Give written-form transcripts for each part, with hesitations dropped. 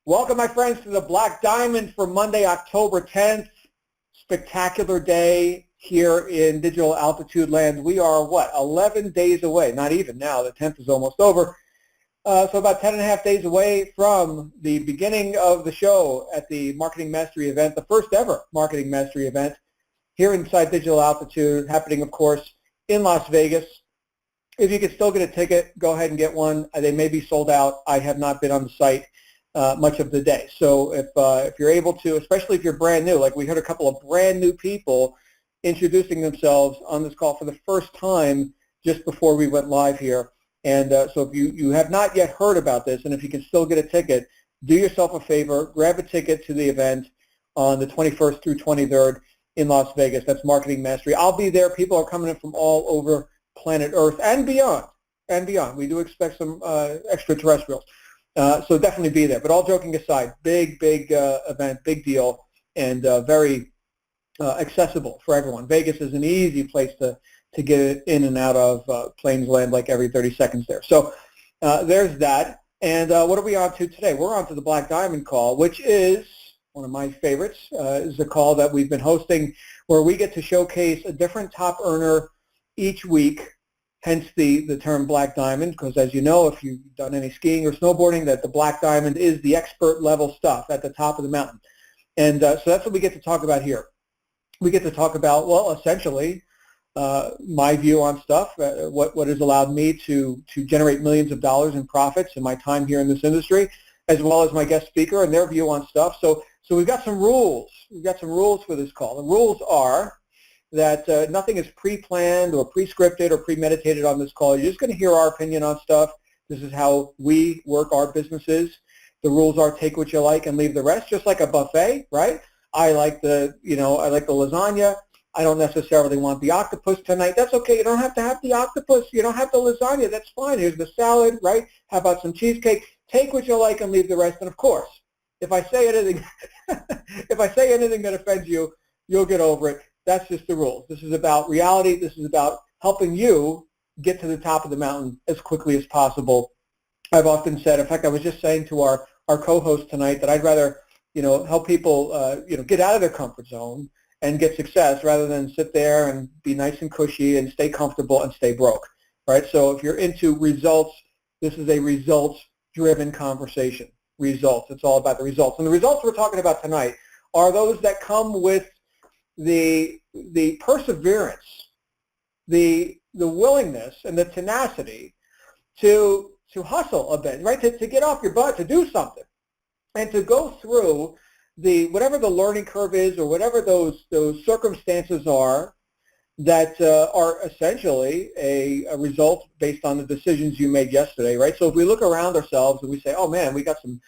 Welcome, my friends, to the Black Diamond for Monday, October 10th. Spectacular day here in digital altitude land. We are, 11 days away? Not even now. The 10th is almost over. So about 10 and a half days away from the beginning of the show at the Marketing Mastery event, the first ever Marketing Mastery event here inside digital altitude, happening, of course, in Las Vegas. If you can still get a ticket, go ahead and get one. They may be sold out. I have not been on the site much of the day. So if you're able to, especially if you're brand new, like we heard a couple of brand new people introducing themselves on this call for the first time just before we went live here. And so if you have not yet heard about this, and if you can still get a ticket, do yourself a favor, grab a ticket to the event on the 21st through 23rd in Las Vegas. That's Marketing Mastery. I'll be there. People are coming in from all over planet Earth and beyond. We do expect some extraterrestrials. So definitely be there. But all joking aside, big event, big deal, and very accessible for everyone. Vegas is an easy place to get in and out of. Planes land like every 30 seconds there. So there's that. And what are we on to today? We're on to the Black Diamond call, which is one of my favorites. Is a call that we've been hosting where we get to showcase a different top earner each week. Hence the term Black Diamond, because as you know, if you've done any skiing or snowboarding, that the Black Diamond is the expert level stuff at the top of the mountain. And so that's what we get to talk about here. We get to talk about, well, essentially, my view on stuff, what has allowed me to generate millions of dollars in profits in my time here in this industry, as well as my guest speaker and their view on stuff. So we've got some rules. We've got some rules for this call. The rules are that nothing is pre-planned or pre-scripted or premeditated on this call. You're just going to hear our opinion on stuff. This is how we work our businesses. The rules are take what you like and leave the rest, just like a buffet, right? I like the lasagna. I don't necessarily want the octopus tonight. That's okay. You don't have to have the octopus. You don't have the lasagna. That's fine. Here's the salad, right? How about some cheesecake? Take what you like and leave the rest. And of course, if I say anything, that offends you, you'll get over it. That's just the rules. This is about reality. This is about helping you get to the top of the mountain as quickly as possible. I've often said, in fact, I was just saying to our co-host tonight that I'd rather, help people, get out of their comfort zone and get success rather than sit there and be nice and cushy and stay comfortable and stay broke, right? So if you're into results, this is a results-driven conversation. Results. It's all about the results. And the results we're talking about tonight are those that come with the perseverance, the willingness and the tenacity to hustle a bit, right? To get off your butt, to do something, and to go through whatever the learning curve is or whatever those circumstances are that are essentially a result based on the decisions you made yesterday, right? So if we look around ourselves and we say, oh man, we got some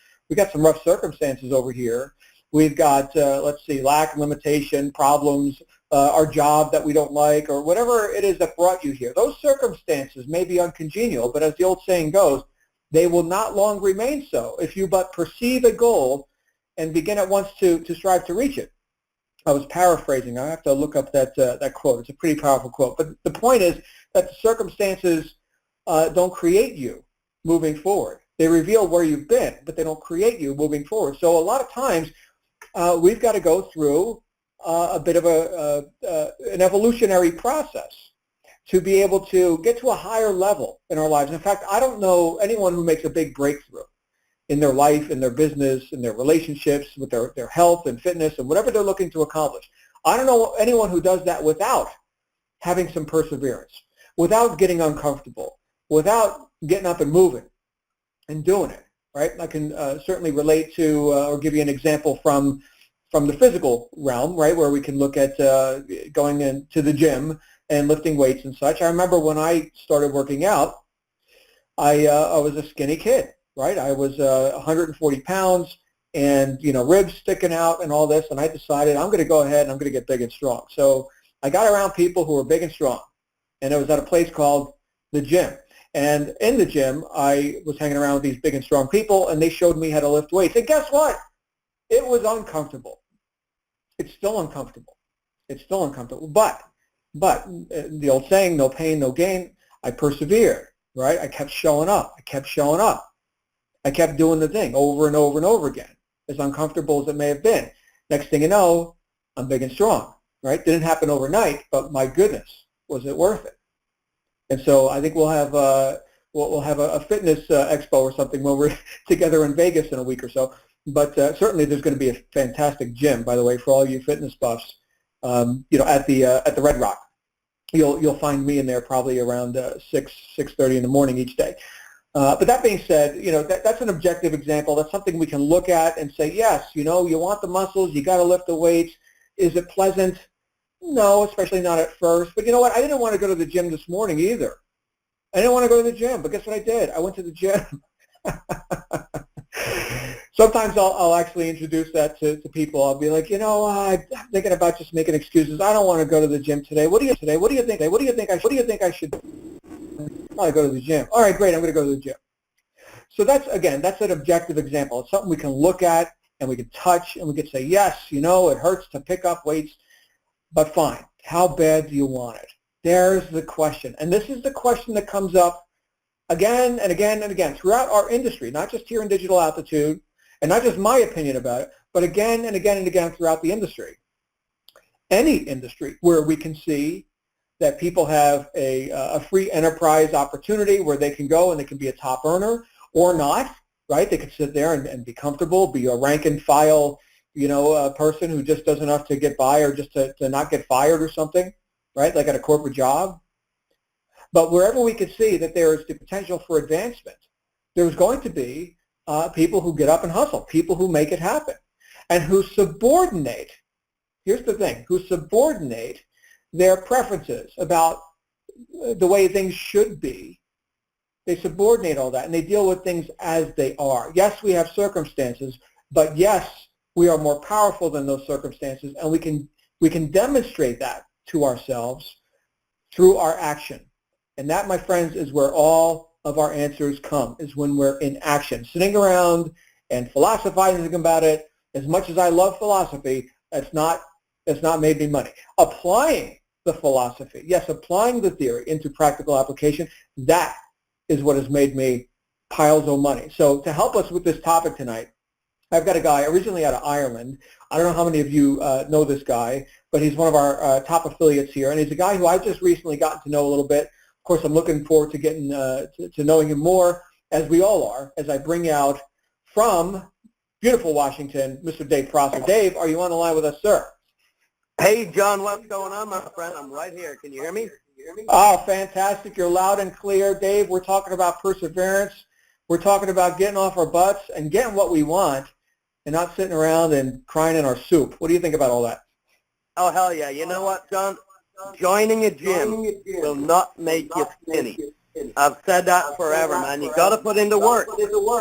rough circumstances over here. We've got, lack, limitation, problems, our job that we don't like, or whatever it is that brought you here. Those circumstances may be uncongenial, but as the old saying goes, they will not long remain so if you but perceive a goal and begin at once to strive to reach it. I was paraphrasing. I have to look up that quote. It's a pretty powerful quote. But the point is that the circumstances don't create you moving forward. They reveal where you've been, but they don't create you moving forward. So a lot of times, we've got to go through a bit of an evolutionary process to be able to get to a higher level in our lives. In fact, I don't know anyone who makes a big breakthrough in their life, in their business, in their relationships, with their health and fitness and whatever they're looking to accomplish. I don't know anyone who does that without having some perseverance, without getting uncomfortable, without getting up and moving and doing it. Right? I can certainly relate to or give you an example from the physical realm, right, where we can look at going into the gym and lifting weights and such. I remember when I started working out, I was a skinny kid, right? I was 140 pounds and, ribs sticking out and all this, and I decided I'm going to go ahead and I'm going to get big and strong. So I got around people who were big and strong, and it was at a place called the gym. And in the gym, I was hanging around with these big and strong people, and they showed me how to lift weights. And guess what? It was uncomfortable. It's still uncomfortable. But the old saying, no pain, no gain, I persevered, right? I kept showing up. I kept doing the thing over and over and over again, as uncomfortable as it may have been. Next thing you know, I'm big and strong, right? Didn't happen overnight, but my goodness, was it worth it? And so I think we'll have a fitness expo or something when we're together in Vegas in a week or so. But certainly there's going to be a fantastic gym, by the way, for all you fitness buffs. At the Red Rock, you'll find me in there probably around 6:30 in the morning each day. But that being said, that's an objective example. That's something we can look at and say, yes, you want the muscles, you got to lift the weights. Is it pleasant? No, especially not at first. But you know what? I didn't want to go to the gym this morning either. I didn't want to go to the gym, but guess what I did? I went to the gym. Sometimes I'll actually introduce that to people. I'll be like, I'm thinking about just making excuses. I don't want to go to the gym today. What do you think? What do you think I should do? I go to the gym. All right, great. I'm going to go to the gym. So that's an objective example. It's something we can look at and we can touch and we can say, yes, it hurts to pick up weights, but fine. How bad do you want it? There's the question. And this is the question that comes up again and again and again throughout our industry, not just here in Digital Altitude, and not just my opinion about it, but again and again and again throughout the industry. Any industry where we can see that people have a free enterprise opportunity where they can go and they can be a top earner or not, right? They can sit there and be comfortable, be a rank and file, a person who just does enough to get by or just to not get fired or something, right? Like at a corporate job. But wherever we can see that there is the potential for advancement, there's going to be people who get up and hustle, people who make it happen, and who subordinate, here's the thing, who subordinate their preferences about the way things should be. They subordinate all that, and they deal with things as they are. Yes, we have circumstances, but yes, we are more powerful than those circumstances, and we can demonstrate that to ourselves through our action. And that, my friends, is where all of our answers come, is when we're in action. Sitting around and philosophizing about it, as much as I love philosophy, it's not made me money. Applying the philosophy, yes, applying the theory into practical application, that is what has made me piles of money. So to help us with this topic tonight, I've got a guy originally out of Ireland. I don't know how many of you know this guy, but he's one of our top affiliates here, and he's a guy who I've just recently gotten to know a little bit. Of course, I'm looking forward to getting to knowing him more, as we all are, as I bring out from beautiful Washington, Mr. Dave Prosser. Dave, are you on the line with us, sir? Hey, John, what's going on, my friend? I'm right here. Can you hear me? Oh, fantastic. You're loud and clear. Dave, we're talking about perseverance. We're talking about getting off our butts and getting what we want and not sitting around and crying in our soup. What do you think about all that? Oh, hell yeah. You know what, John? Joining a gym will not make you skinny. I've said that forever, man. You got to put in the work.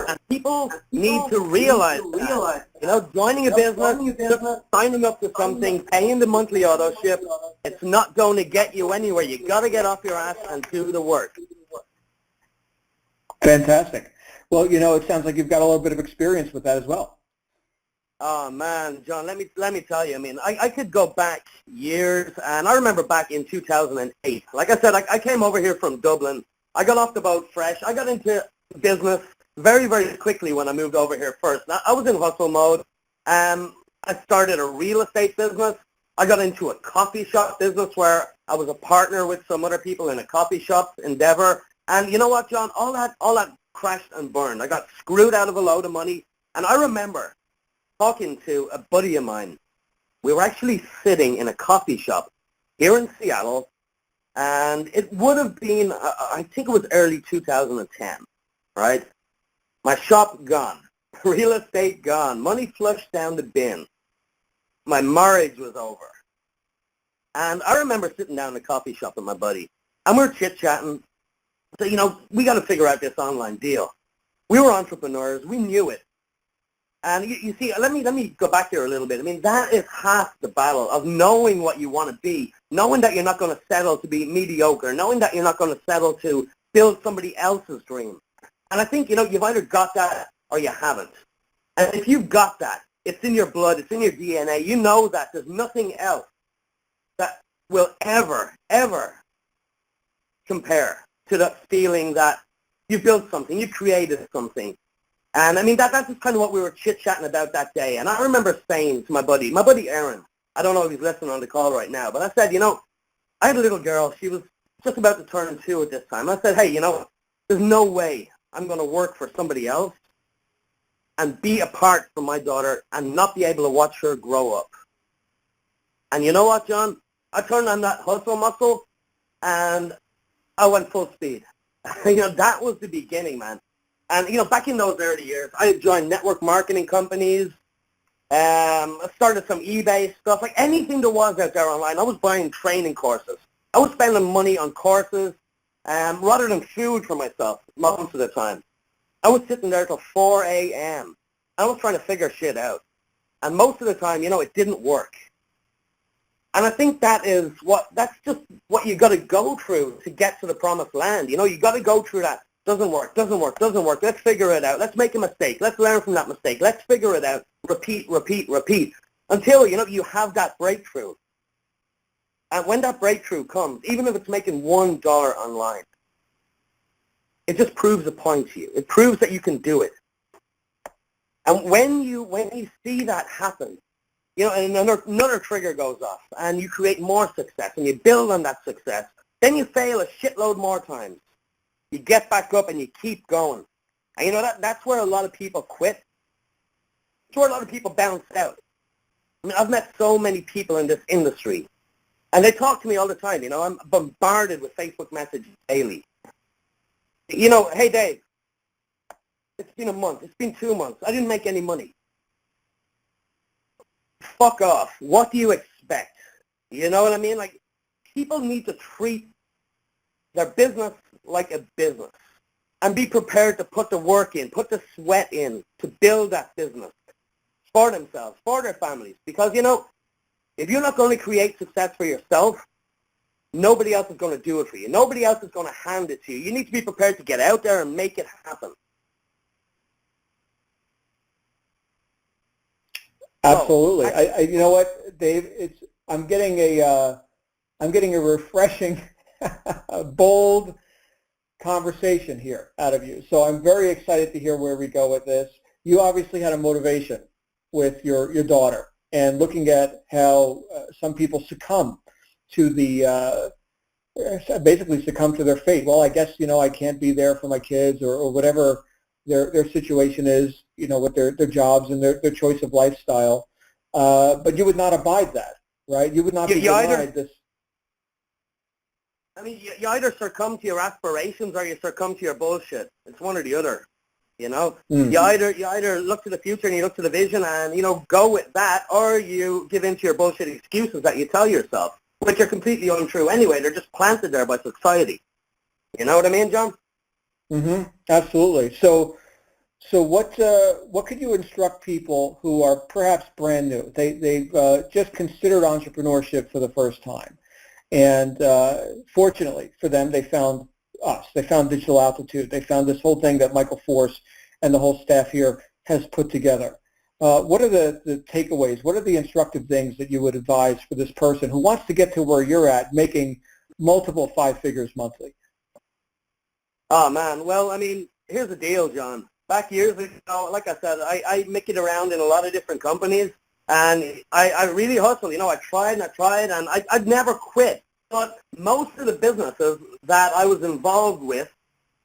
And people need to realize that. Joining a business, just signing up to something, paying the monthly auto ship, it's not going to get you anywhere. You got to get off your ass and do the work. Fantastic. Well, it sounds like you've got a little bit of experience with that as well. Oh, man, John, let me tell you, I could go back years, and I remember back in 2008. Like I said, I came over here from Dublin. I got off the boat fresh. I got into business very, very quickly when I moved over here first. Now, I was in hustle mode. I started a real estate business. I got into a coffee shop business where I was a partner with some other people in a coffee shop endeavor. And you know what, John? All that crashed and burned. I got screwed out of a load of money. And I remember talking to a buddy of mine. We were actually sitting in a coffee shop here in Seattle, and it would have been, I think it was early 2010, right? My shop gone, real estate gone, money flushed down the bin. My marriage was over. And I remember sitting down in a coffee shop with my buddy, and we're chit-chatting. So, we got to figure out this online deal. We were entrepreneurs. We knew it. And you see, let me go back there a little bit. That is half the battle of knowing what you want to be, knowing that you're not going to settle to be mediocre, knowing that you're not going to settle to build somebody else's dream. And I think, you've either got that or you haven't. And if you've got that, it's in your blood, it's in your DNA. You know that there's nothing else that will ever, ever compare to that feeling that you built something, you created something, And I mean, that's just kind of what we were chit-chatting about that day. And I remember saying to my buddy Aaron, I don't know if he's listening on the call right now, but I said, I had a little girl. She was just about to turn 2 at this time. I said, hey, there's no way I'm going to work for somebody else and be apart from my daughter and not be able to watch her grow up. And you know what, John? I turned on that hustle muscle and I went full speed. That was the beginning, man. And, back in those early years, I had joined network marketing companies. I started some eBay stuff, like anything there was out there online. I was buying training courses. I was spending money on courses rather than food for myself most of the time. I was sitting there till 4 a.m. I was trying to figure shit out. And most of the time, it didn't work. And I think that's just what you got to go through to get to the promised land. You got to go through that. Doesn't work. Let's figure it out. Let's make a mistake. Let's learn from that mistake. Let's figure it out. Repeat, until, you have that breakthrough. And when that breakthrough comes, even if it's making $1 online, it just proves a point to you. It proves that you can do it. And when you see that happen, and another trigger goes off, and you create more success, and you build on that success, then you fail a shitload more times. You get back up and you keep going. And that's where a lot of people quit. That's where a lot of people bounce out. I mean, I've met so many people in this industry, and they talk to me all the time. I'm bombarded with Facebook messages daily. Hey, Dave, it's been a month. It's been 2 months. I didn't make any money. Fuck off. What do you expect? You know what I mean? Like, people need to treat their business like a business and be prepared to put the work in, put the sweat in to build that business for themselves, for their families. Because, if you're not going to create success for yourself, nobody else is going to do it for you. Nobody else is going to hand it to you. You need to be prepared to get out there and make it happen. Absolutely. You know what, Dave? I'm getting a refreshing, bold conversation here out of you. So I'm very excited to hear where we go with this. You obviously had a motivation with your daughter, and looking at how some people succumb to basically succumb to their fate. Well, I guess I can't be there for my kids or whatever their situation is, with their jobs and their choice of lifestyle. But you would not abide that, right? You would not be denied this. I mean, you either succumb to your aspirations or you succumb to your bullshit. It's one or the other, Mm-hmm. You either look to the future and you look to the vision and, go with that, or you give in to your bullshit excuses that you tell yourself, which are completely untrue anyway. They're just planted there by society. You know what I mean, John? Mm-hmm. Absolutely. So what could you instruct people who are perhaps brand new? They've just considered entrepreneurship for the first time. And fortunately for them, they found us. They found Digital Altitude. They found this whole thing that Michael Force and the whole staff here has put together. What are the takeaways? What are the instructive things that you would advise for this person who wants to get to where you're at, making multiple 5 figures monthly? Oh, man. Well, I mean, here's the deal, John. Back years ago, like I said, I mickeyed around in a lot of different companies. And I really hustled. I tried, and I'd never quit. But most of the businesses that I was involved with,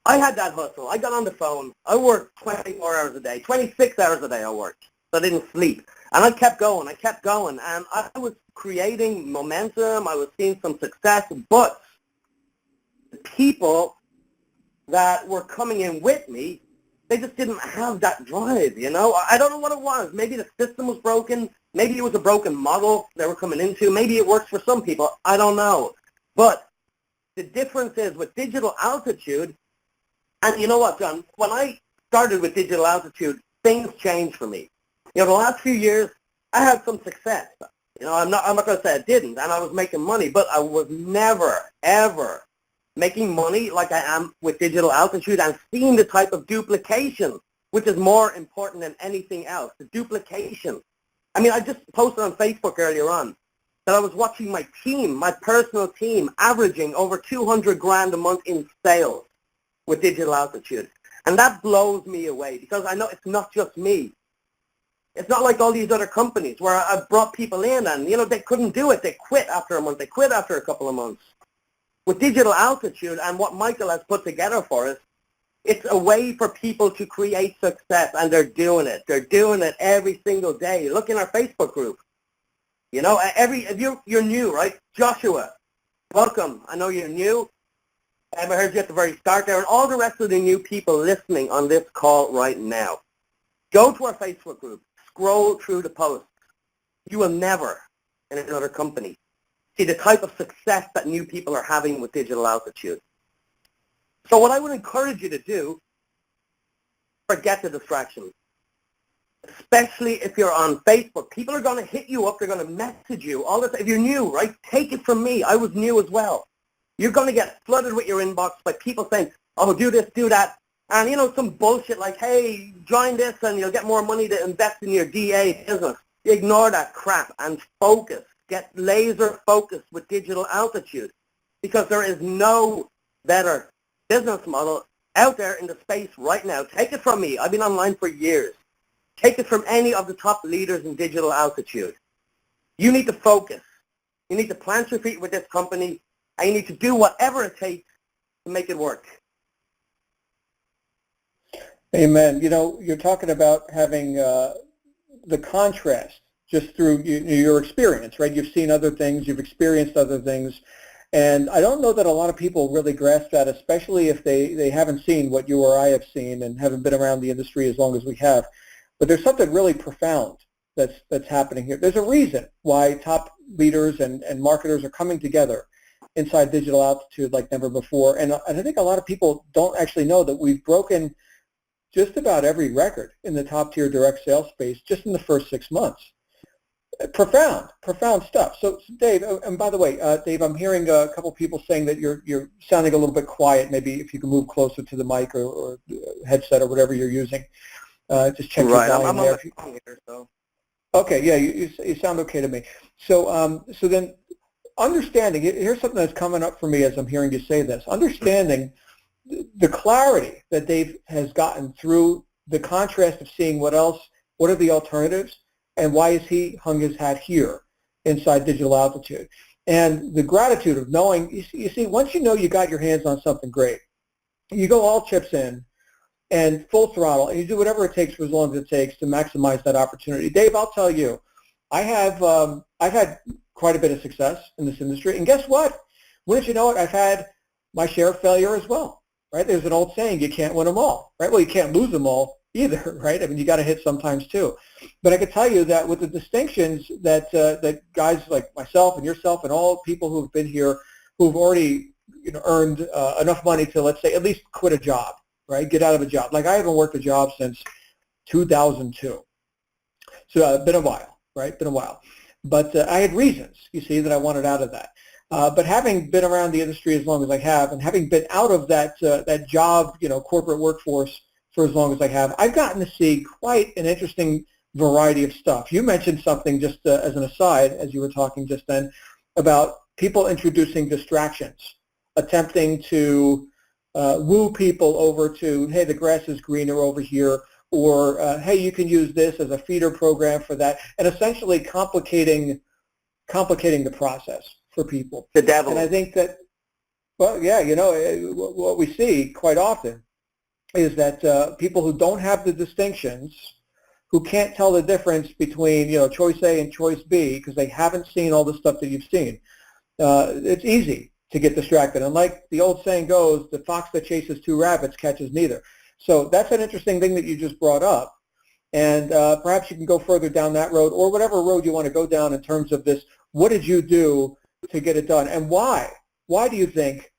I had that hustle. I got on the phone. I worked 24 hours a day, 26 hours a day I worked. So I didn't sleep. And I kept going. And I was creating momentum. I was seeing some success. But the people that were coming in with me, they just didn't have that drive, I don't know what it was. Maybe the system was broken. Maybe it was a broken model they were coming into. Maybe it works for some people. I don't know. But the difference is with Digital Altitude, and you know what, John? When I started with Digital Altitude, things changed for me. The last few years, I had some success. I'm not going to say I didn't, and I was making money, but I was never, ever making money like I am with Digital Altitude and seeing the type of duplication, which is more important than anything else, the duplication. I mean, I just posted on Facebook earlier on that I was watching my team, my personal team, averaging over $200,000 a month in sales with Digital Altitude. And that blows me away because I know it's not just me. It's not like all these other companies where I've brought people in and, they couldn't do it. They quit after a month. They quit after a couple of months. With Digital Altitude and what Michael has put together for us, it's a way for people to create success, and they're doing it. They're doing it every single day. Look in our Facebook group. If you're new, right? Joshua, welcome. I know you're new. I heard you at the very start there, and all the rest of the new people listening on this call right now. Go to our Facebook group. Scroll through the posts. You will never, in another company, see the type of success that new people are having with Digital Altitude. So what I would encourage you to do, forget the distractions. Especially if you're on Facebook. People are going to hit you up. They're going to message you all the time. If you're new, right, take it from me. I was new as well. You're going to get flooded with your inbox by people saying, oh, do this, do that. And, some bullshit like, hey, join this and you'll get more money to invest in your DA business. You ignore that crap and focus. Get laser focused with Digital Altitude, because there is no better business model out there in the space right now. Take it from me. I've been online for years. Take it from any of the top leaders in Digital Altitude. You need to focus. You need to plant your feet with this company, and you need to do whatever it takes to make it work. Amen. You're talking about having the contrast just through your experience, right? You've seen other things, you've experienced other things, and I don't know that a lot of people really grasp that, especially if they haven't seen what you or I have seen and haven't been around the industry as long as we have. But there's something really profound that's happening here. There's a reason why top leaders and marketers are coming together inside Digital Altitude like never before, and I think a lot of people don't actually know that we've broken just about every record in the top tier direct sales space just in the first 6 months. Profound stuff. So Dave, and by the way, Dave, I'm hearing a couple people saying that you're sounding a little bit quiet. Maybe if you can move closer to the mic or headset or whatever you're using. Just check your volume I'm there. on the phone here, so. Okay, yeah, you sound okay to me. So so then understanding, here's something that's coming up for me as I'm hearing you say this. Understanding the clarity that Dave has gotten through the contrast of seeing what are the alternatives, and why has he hung his hat here inside Digital Altitude. And the gratitude of knowing, you see, once you know you got your hands on something great, you go all chips in and full throttle, and you do whatever it takes for as long as it takes to maximize that opportunity. Dave, I'll tell you, I've had quite a bit of success in this industry, and guess what? Wouldn't you know it, I've had my share of failure as well, right? There's an old saying, you can't win them all, right? Well, you can't lose them all either, right? I mean, you got to hit sometimes too. But I can tell you that with the distinctions that that guys like myself and yourself and all people who've been here, who've already earned enough money to, let's say, at least quit a job, right? Get out of a job. Like I haven't worked a job since 2002. So been a while, right? Been a while. But I had reasons, you see, that I wanted out of that. But having been around the industry as long as I have, and having been out of that job, corporate workforce for as long as I have, I've gotten to see quite an interesting variety of stuff. You mentioned something just as an aside, as you were talking just then, about people introducing distractions, attempting to woo people over to, hey, the grass is greener over here, or hey, you can use this as a feeder program for that, and essentially complicating the process for people. The devil. And I think that, well, yeah, what we see quite often is that people who don't have the distinctions, who can't tell the difference between choice A and choice B because they haven't seen all the stuff that you've seen, it's easy to get distracted. And like the old saying goes, the fox that chases two rabbits catches neither. So that's an interesting thing that you just brought up. And perhaps you can go further down that road, or whatever road you want to go down in terms of this. What did you do to get it done? And why? Why do you think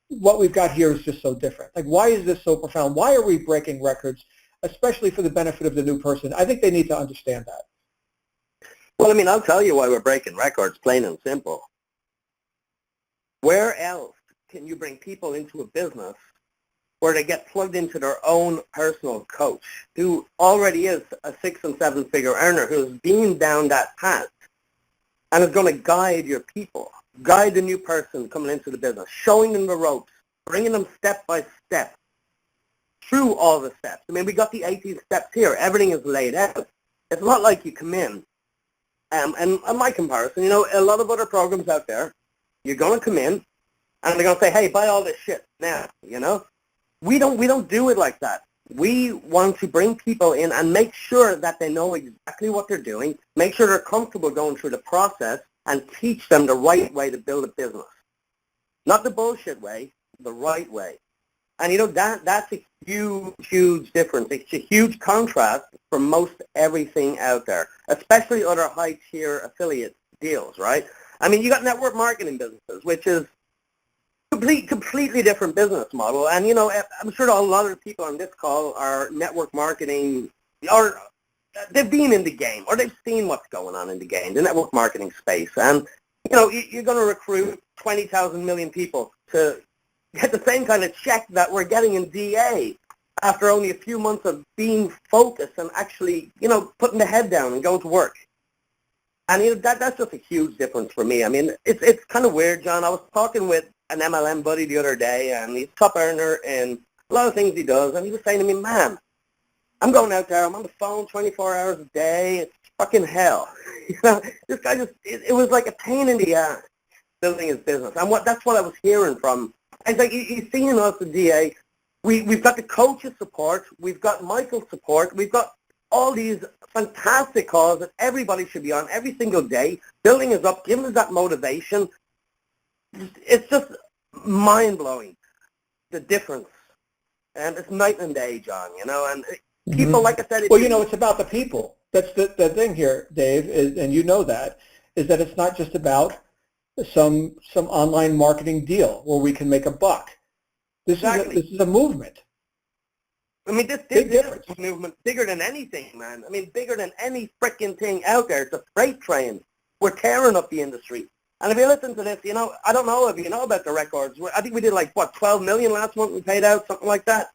what we've got here is just so different? Like, why is this so profound? Why are we breaking records, especially for the benefit of the new person? I think they need to understand that. Well, I mean, I'll tell you why we're breaking records, plain and simple. Where else can you bring people into a business where they get plugged into their own personal coach who already is a 6- and 7-figure earner, who's been down that path and is going to guide your people, guide the new person coming into the business, showing them the ropes, bringing them step by step through all the steps. I mean, we got the 18 steps here. Everything is laid out. It's not like you come in. And my comparison, you know, a lot of other programs out there, you're going to come in, and they're going to say, hey, buy all this shit now, you know. We don't do it like that. We want to bring people in and make sure that they know exactly what they're doing, make sure they're comfortable going through the process, and teach them the right way to build a business. Not the bullshit way, the right way. And, you know, that's a huge, huge difference. It's a huge contrast from most everything out there, especially other high-tier affiliate deals, right? I mean, you got network marketing businesses, which is completely different business model. And, you know, I'm sure a lot of the people on this call are network marketing, or they've been in the game, or they've seen what's going on in the game, the network marketing space. And, you know, you're going to recruit 20,000 million people to get the same kind of check that we're getting in DA after only a few months of being focused and actually, you know, putting the head down and going to work. And, you know, that's just a huge difference for me. I mean, it's kind of weird, John. I was talking with an MLM buddy the other day, and he's a top earner in a lot of things he does, and he was saying to me, man, I'm going out there, I'm on the phone 24 hours a day, it's fucking hell. You know, this guy just, it was like a pain in the ass building his business. And that's what I was hearing from. It's like, he's seeing us at DA, we've got the coach's support, we've got Michael's support, we've got all these fantastic calls that everybody should be on every single day, building us up, giving us that motivation. It's just mind-blowing, the difference. And it's night and day, John, you know, and people, like I said... Well, you know, it's about the people. That's the thing here, Dave, and you know that, is that it's not just about some online marketing deal where we can make a buck. This is a movement. I mean, this is a movement bigger than anything, man. I mean, bigger than any frickin' thing out there. It's a freight train. We're tearing up the industry. And if you listen to this, you know, I don't know if you know about the records. I think we did like, what, 12 million last month we paid out, something like that.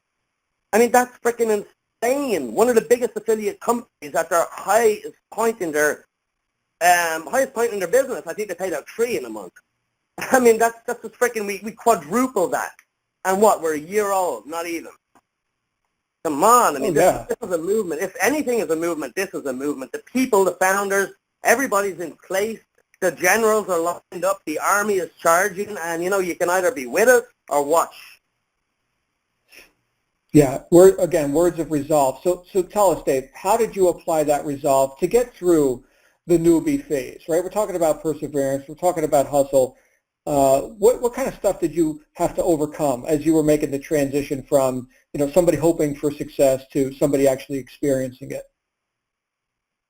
I mean, that's freaking insane. One of the biggest affiliate companies at their highest point in their business, I think they paid out 3 in a month. I mean, that's just freaking, we quadruple that. And what, we're a year old, not even. Come on, I mean, this is a movement. If anything is a movement, this is a movement. The people, the founders, everybody's in place. The generals are lined up, the army is charging, and, you know, you can either be with us or watch. Yeah, again, words of resolve. So tell us, Dave, how did you apply that resolve to get through the newbie phase, right? We're talking about perseverance, we're talking about hustle. What kind of stuff did you have to overcome as you were making the transition from, you know, somebody hoping for success to somebody actually experiencing it?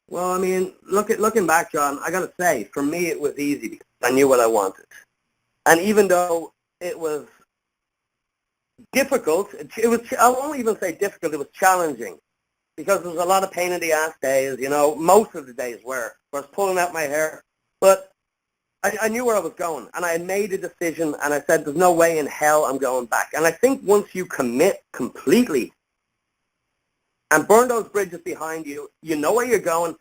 Well, I mean, looking back, John, I got to say, for me it was easy because I knew what I wanted. And even though it was difficult, I won't even say difficult, it was challenging because there was a lot of pain in the ass days, you know, most of the days where I was pulling out my hair. But I knew where I was going, and I had made a decision, and I said, there's no way in hell I'm going back. And I think once you commit completely and burn those bridges behind you, you know where you're going.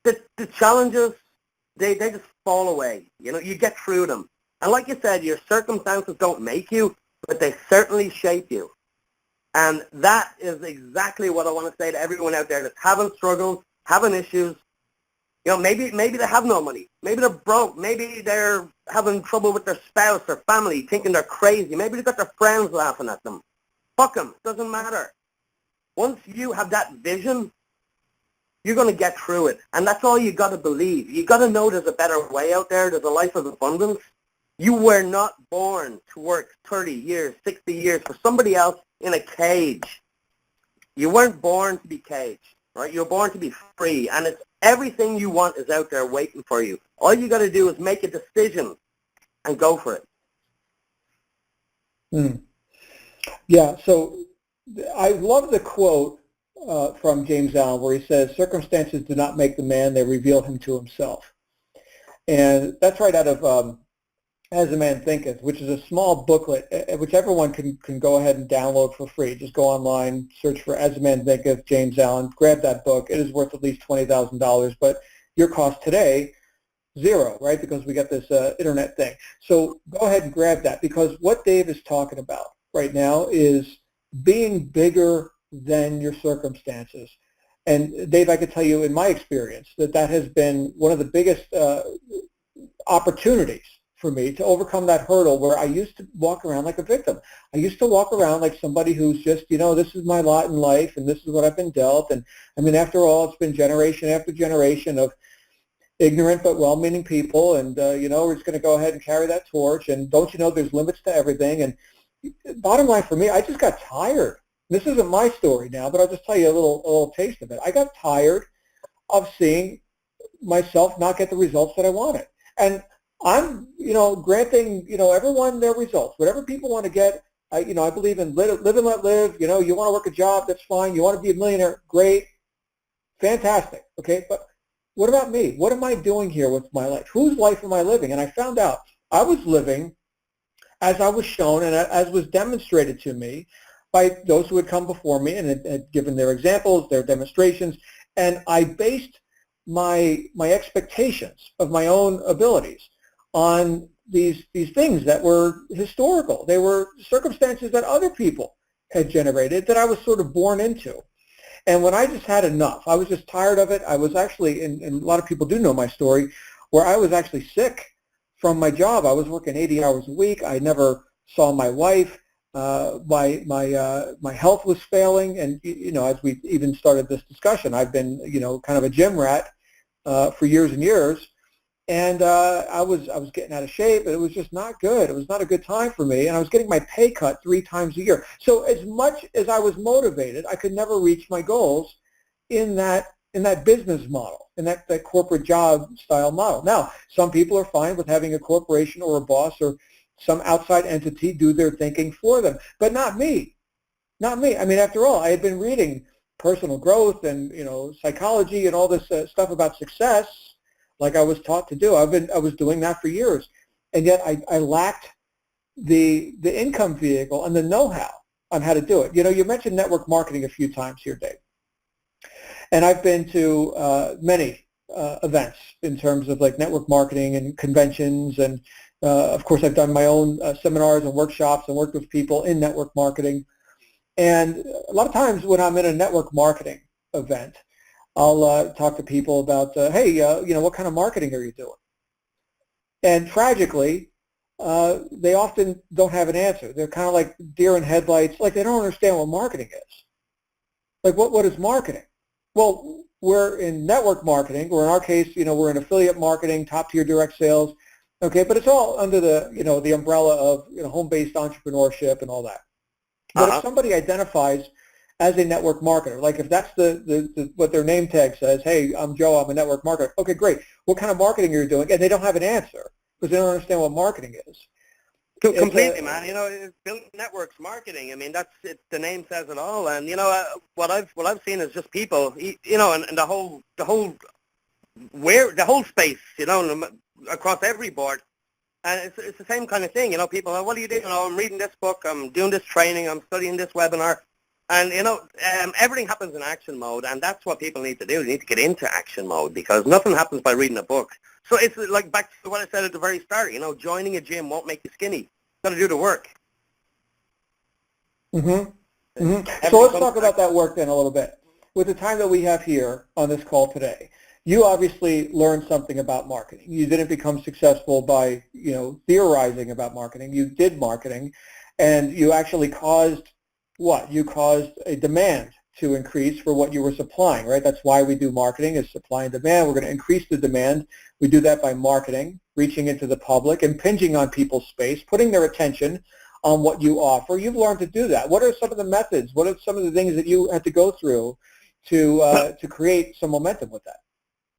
The challenges, they just fall away. You know, you get through them. And like you said, your circumstances don't make you, but they certainly shape you. And that is exactly what I want to say to everyone out there that's having struggles, having issues. You know, maybe they have no money. Maybe they're broke. Maybe they're having trouble with their spouse or family, thinking they're crazy. Maybe they've got their friends laughing at them. Fuck them. Doesn't matter. Once you have that vision, you're going to get through it. And that's all you got to believe. You got to know there's a better way out there. There's a life of abundance. You were not born to work 30 years, 60 years for somebody else in a cage. You weren't born to be caged, right? You were born to be free. And it's everything you want is out there waiting for you. All you got to do is make a decision and go for it. Yeah, so I love the quote from James Allen where he says, circumstances do not make the man, they reveal him to himself. And that's right out of As a Man Thinketh, which is a small booklet which everyone can go ahead and download for free. Just go online, search for As a Man Thinketh, James Allen, grab that book. It is worth at least $20,000, but your cost today, $0, right, because we got this internet thing. So go ahead and grab that, because what Dave is talking about right now is being bigger than your circumstances. And Dave, I could tell you in my experience that has been one of the biggest opportunities for me to overcome that hurdle where I used to walk around like a victim. I used to walk around like somebody who's just, this is my lot in life and this is what I've been dealt. And I mean, after all, it's been generation after generation of ignorant but well-meaning people, and we're just going to go ahead and carry that torch, and don't you know there's limits to everything. And bottom line for me, I just got tired. This isn't my story now, but I'll just tell you a little taste of it. I got tired of seeing myself not get the results that I wanted. And I'm, granting, everyone their results. Whatever people want to get, I believe in live and let live. You want to work a job, that's fine. You want to be a millionaire, great, fantastic, okay? But what about me? What am I doing here with my life? Whose life am I living? And I found out I was living as I was shown and as was demonstrated to me by those who had come before me and had given their examples, their demonstrations, and I based my expectations of my own abilities on these things that were historical. They were circumstances that other people had generated that I was sort of born into. And when I just had enough, I was just tired of it. I was actually, and a lot of people do know my story, where I was actually sick from my job. I was working 80 hours a week. I never saw my wife. My health was failing. And, as we even started this discussion, I've been, kind of a gym rat for years and years. And I was getting out of shape, and it was just not good. It was not a good time for me, and I was getting my pay cut 3 times a year. So as much as I was motivated, I could never reach my goals in that business model, in that corporate job style model. Now, some people are fine with having a corporation or a boss or some outside entity do their thinking for them, but not me. Not me. I mean, after all, I had been reading personal growth and psychology and all this stuff about success, like I was taught to do. I was doing that for years, and yet I lacked the income vehicle and the know-how on how to do it. You mentioned network marketing a few times here, Dave, and I've been to many events in terms of like network marketing and conventions, and of course I've done my own seminars and workshops and worked with people in network marketing. And a lot of times when I'm in a network marketing event, I'll talk to people about, hey, what kind of marketing are you doing? And tragically, they often don't have an answer. They're kind of like deer in headlights, like they don't understand what marketing is. Like, what is marketing? Well, we're in network marketing, or in our case, we're in affiliate marketing, top-tier direct sales, okay, but it's all under the umbrella of home-based entrepreneurship and all that. But if somebody identifies as a network marketer, like if that's the what their name tag says, hey, I'm Joe, I'm a network marketer. Okay, great. What kind of marketing are you doing? And they don't have an answer because they don't understand what marketing is. Completely, man. Building networks marketing. I mean, the name says it all. And what I've seen is just people, and the whole space, across every board. And it's the same kind of thing. People, what are you doing? I'm reading this book. I'm doing this training. I'm studying this webinar. And, everything happens in action mode, and that's what people need to do. They need to get into action mode because nothing happens by reading a book. So it's like back to what I said at the very start, joining a gym won't make you skinny. You've got to do the work. Mm-hmm. Mm-hmm. So let's talk about that work then a little bit. With the time that we have here on this call today, you obviously learned something about marketing. You didn't become successful by, theorizing about marketing. You did marketing, and you actually caused what? You caused a demand to increase for what you were supplying, right? That's why we do marketing, is supply and demand. We're going to increase the demand. We do that by marketing, reaching into the public, impinging on people's space, putting their attention on what you offer. You've learned to do that. What are some of the methods? What are some of the things that you had to go through to create some momentum with that?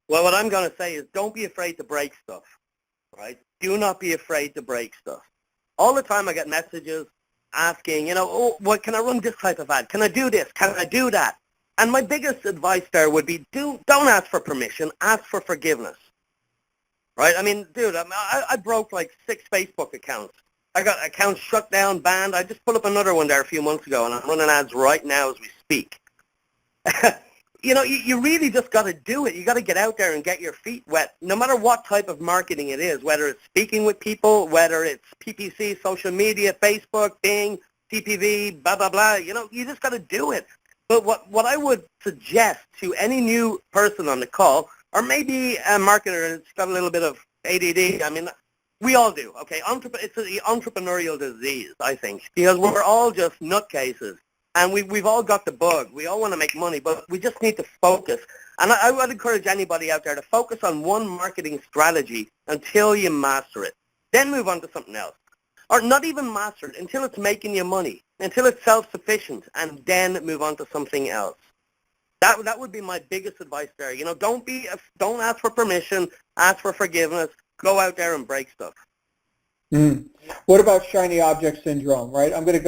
Well, what I'm going to say is don't be afraid to break stuff, right? Do not be afraid to break stuff. All the time I get messages asking, what can I run this type of ad? Can I do this? Can I do that? And my biggest advice there would be don't ask for permission, ask for forgiveness. Right? I mean, dude, I broke like 6 Facebook accounts. I got accounts shut down, banned. I just put up another one there a few months ago, and I'm running ads right now as we speak. You really just got to do it. You got to get out there and get your feet wet, no matter what type of marketing it is, whether it's speaking with people, whether it's PPC, social media, Facebook, Bing, CPV, blah, blah, blah. You know, you just got to do it. But what I would suggest to any new person on the call, or maybe a marketer that's got a little bit of ADD, I mean, we all do, okay? It's the entrepreneurial disease, I think, because we're all just nutcases. And we've all got the bug. We all want to make money, but we just need to focus. And I would encourage anybody out there to focus on one marketing strategy until you master it. Then move on to something else. Or not even master it until it's making you money, until it's self-sufficient, and then move on to something else. That would be my biggest advice there. You know, don't ask for permission, ask for forgiveness. Go out there and break stuff. What about shiny object syndrome, right? I'm going to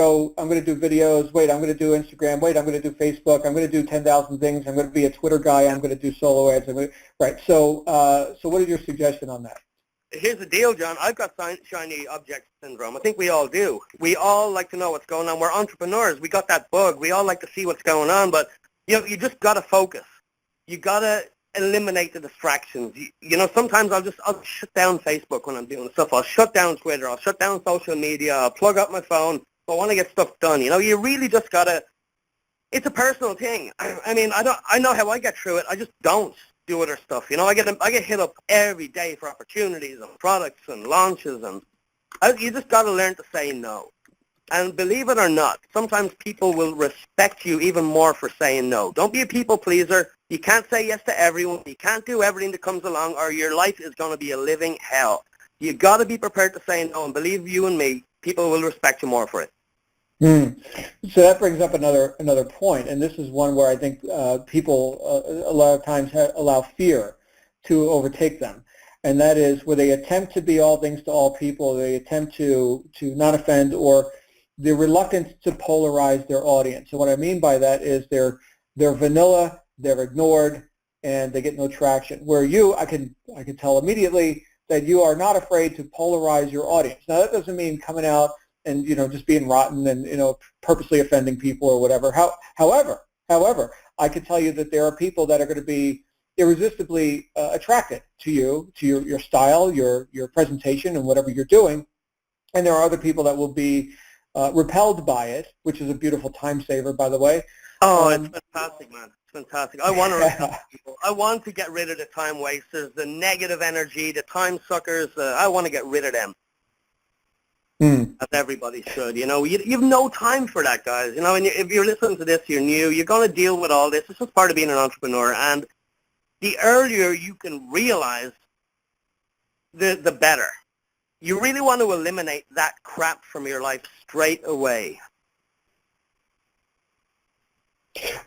do videos. Wait, I'm going to do Instagram. Wait, I'm going to do Facebook. I'm going to do 10,000 things. I'm going to be a Twitter guy. I'm going to do solo ads. Right. So what is your suggestion on that? Here's the deal, John. I've got shiny object syndrome. I think we all do. We all like to know what's going on. We're entrepreneurs. We got that bug. We all like to see what's going on, but you just got to focus. You got to eliminate the distractions. You know, sometimes I'll shut down Facebook when I'm doing stuff. I'll shut down Twitter. I'll shut down social media. I'll plug up my phone. If I want to get stuff done. You know, you really just got to, it's a personal thing. I mean, I know how I get through it. I just don't do other stuff. You know, I get hit up every day for opportunities and products and launches, and you just got to learn to say no. And believe it or not, sometimes people will respect you even more for saying no. Don't be a people pleaser. You can't say yes to everyone. You can't do everything that comes along, or your life is going to be a living hell. You got to be prepared to say no, and believe you and me, people will respect you more for it. So that brings up another point, and this is one where I think people a lot of times allow fear to overtake them, and that is where they attempt to be all things to all people. They attempt to not offend, or the reluctance to polarize their audience. And what I mean by that is they're vanilla, they're ignored, and they get no traction. Where I can tell immediately that you are not afraid to polarize your audience. Now that doesn't mean coming out and just being rotten and purposely offending people or whatever. However, I can tell you that there are people that are going to be irresistibly attracted to you, to your style, your presentation, and whatever you're doing, and there are other people that will be repelled by it, which is a beautiful time saver, by the way. Oh, it's fantastic, man. It's fantastic. I want to repel people. I want to get rid of the time wasters, the negative energy, the time suckers. I want to get rid of them. As everybody should. You have no time for that, guys. And if you're listening to this, you're new, you're going to deal with all this. It's just part of being an entrepreneur. And the earlier you can realize, the better. You really want to eliminate that crap from your life straight away.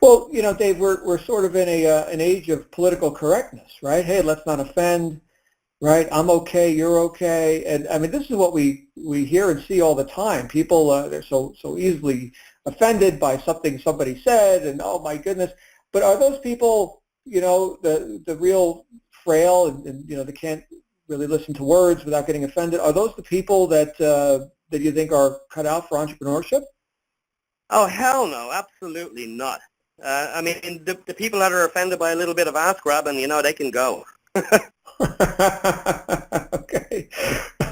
Well, Dave, we're sort of in an age of political correctness, right? Hey, let's not offend. Right, I'm okay, you're okay, and I mean this is what we hear and see all the time. People they're so easily offended by something somebody said, and oh my goodness. But are those people, the real frail and they can't really listen to words without getting offended? Are those the people that you think are cut out for entrepreneurship? Oh hell no, absolutely not. I mean the people that are offended by a little bit of ass grabbing, they can go. Okay.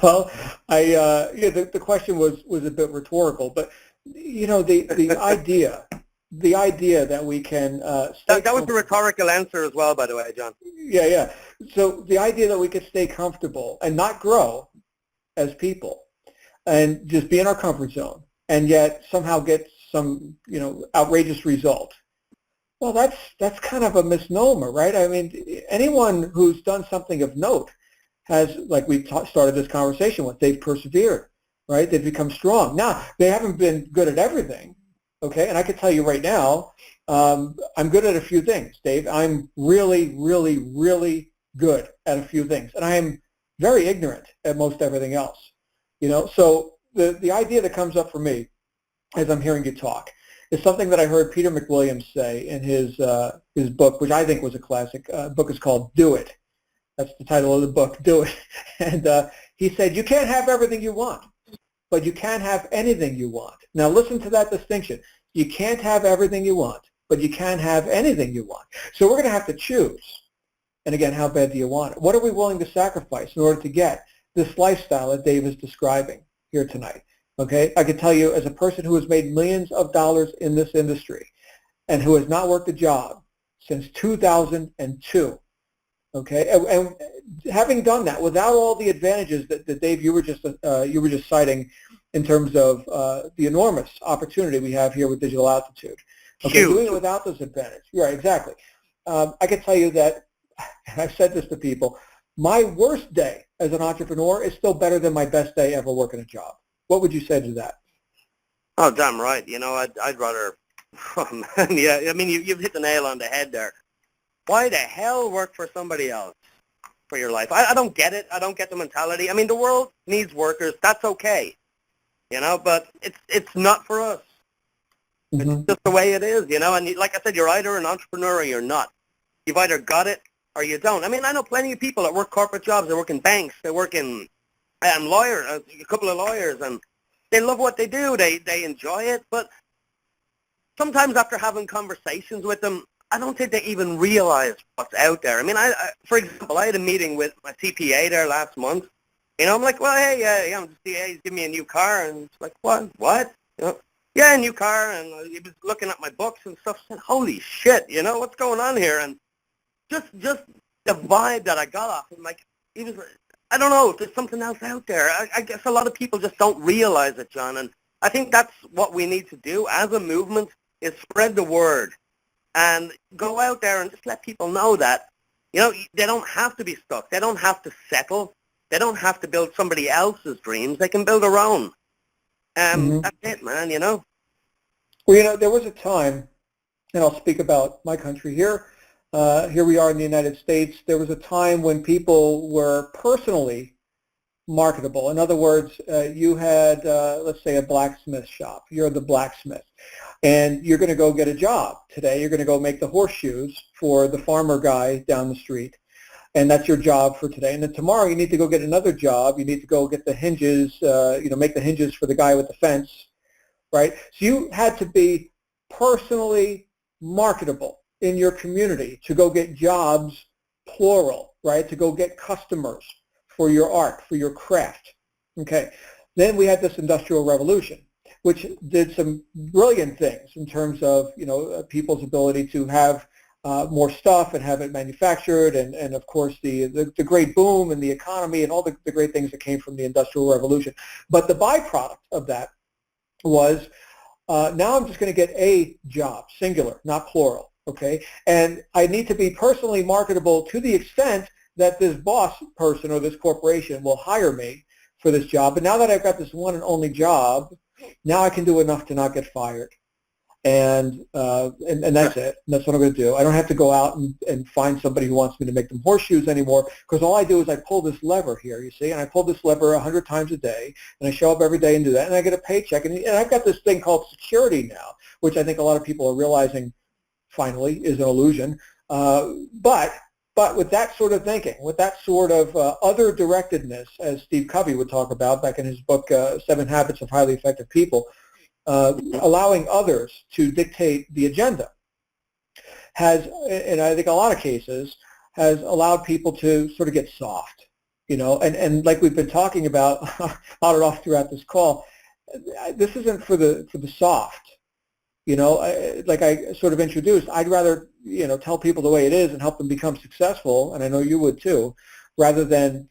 Well, the question was a bit rhetorical, but the idea that we can that was a rhetorical answer as well, by the way, John. Yeah. So the idea that we could stay comfortable and not grow as people, and just be in our comfort zone, and yet somehow get some outrageous result. Well, that's kind of a misnomer, right? I mean, anyone who's done something of note has, like we started this conversation with, they've persevered, right? They've become strong. Now, they haven't been good at everything, okay? And I can tell you right now, I'm good at a few things, Dave. I'm really, really, really good at a few things. And I am very ignorant at most everything else, So the idea that comes up for me as I'm hearing you talk is something that I heard Peter McWilliams say in his book, which I think was a classic. Book is called Do It. That's the title of the book, Do It. And he said, you can't have everything you want, but you can have anything you want. Now listen to that distinction. You can't have everything you want, but you can have anything you want. So we're going to have to choose. And again, how bad do you want it? What are we willing to sacrifice in order to get this lifestyle that Dave is describing here tonight? Okay, I can tell you as a person who has made millions of dollars in this industry and who has not worked a job since 2002. Okay, and having done that without all the advantages that Dave you were just citing in terms of the enormous opportunity we have here with Digital Altitude. Okay, Huge. doing it without those advantages. Right, exactly. I can tell you that, and I've said this to people, my worst day as an entrepreneur is still better than my best day ever working a job. What would you say to that? Oh, damn right. You know, I'd rather, oh, man, yeah, I mean, you've hit the nail on the head there. Why the hell work for somebody else for your life? I don't get it. I don't get the mentality. I mean, the world needs workers. That's okay, you know, but it's not for us. Mm-hmm. It's just the way it is, you know, and like I said, you're either an entrepreneur or you're not. You've either got it or you don't. I mean, I know plenty of people that work corporate jobs. They work in banks. They work in a couple of lawyers, and they love what they do. They enjoy it, but sometimes after having conversations with them, I don't think they even realize what's out there. I mean, for example, I had a meeting with my CPA there last month. You know, I'm like, well, hey, yeah, I'm just CPA. He's giving me a new car, and it's like, what? You know, yeah, a new car, and he was looking at my books and stuff. Said, holy shit, you know, what's going on here? And just the vibe that I got off him, like, he was, I don't know if there's something else out there. I guess a lot of people just don't realize it, John, and I think that's what we need to do as a movement is spread the word and go out there and just let people know that, you know, they don't have to be stuck. They don't have to settle. They don't have to build somebody else's dreams. They can build their own. That's it, man, you know. Well, you know, there was a time, and I'll speak about my country here. Here we are in the United States. There was a time when people were personally marketable. In other words, you had, let's say, a blacksmith shop. You're the blacksmith, and you're going to go get a job today. You're going to go make the horseshoes for the farmer guy down the street, and that's your job for today. And then tomorrow you need to go get another job. You need to go get the hinges, make the hinges for the guy with the fence, right? So you had to be personally marketable in your community to go get jobs, plural, right? To go get customers for your art, for your craft. Okay. Then we had this Industrial Revolution, which did some brilliant things in terms of, people's ability to have more stuff and have it manufactured, and of course the great boom in the economy and all the great things that came from the Industrial Revolution. But the byproduct of that was now I'm just going to get a job, singular, not plural, okay? And I need to be personally marketable to the extent that this boss person or this corporation will hire me for this job. But now that I've got this one and only job, now I can do enough to not get fired. And that's it. That's what I'm going to do. I don't have to go out and find somebody who wants me to make them horseshoes anymore, because all I do is I pull this lever here, you see, and I pull this lever 100 times a day, and I show up every day and do that, and I get a paycheck. And I've got this thing called security now, which I think a lot of people are realizing finally is an illusion. But with that sort of thinking, with that sort of other directedness, as Steve Covey would talk about back in his book, 7 Habits of Highly Effective People, allowing others to dictate the agenda has, in I think a lot of cases, has allowed people to sort of get soft, and like we've been talking about on and off throughout this call, this isn't for the soft, like I sort of introduced. I'd rather, tell people the way it is and help them become successful, and I know you would too, rather than,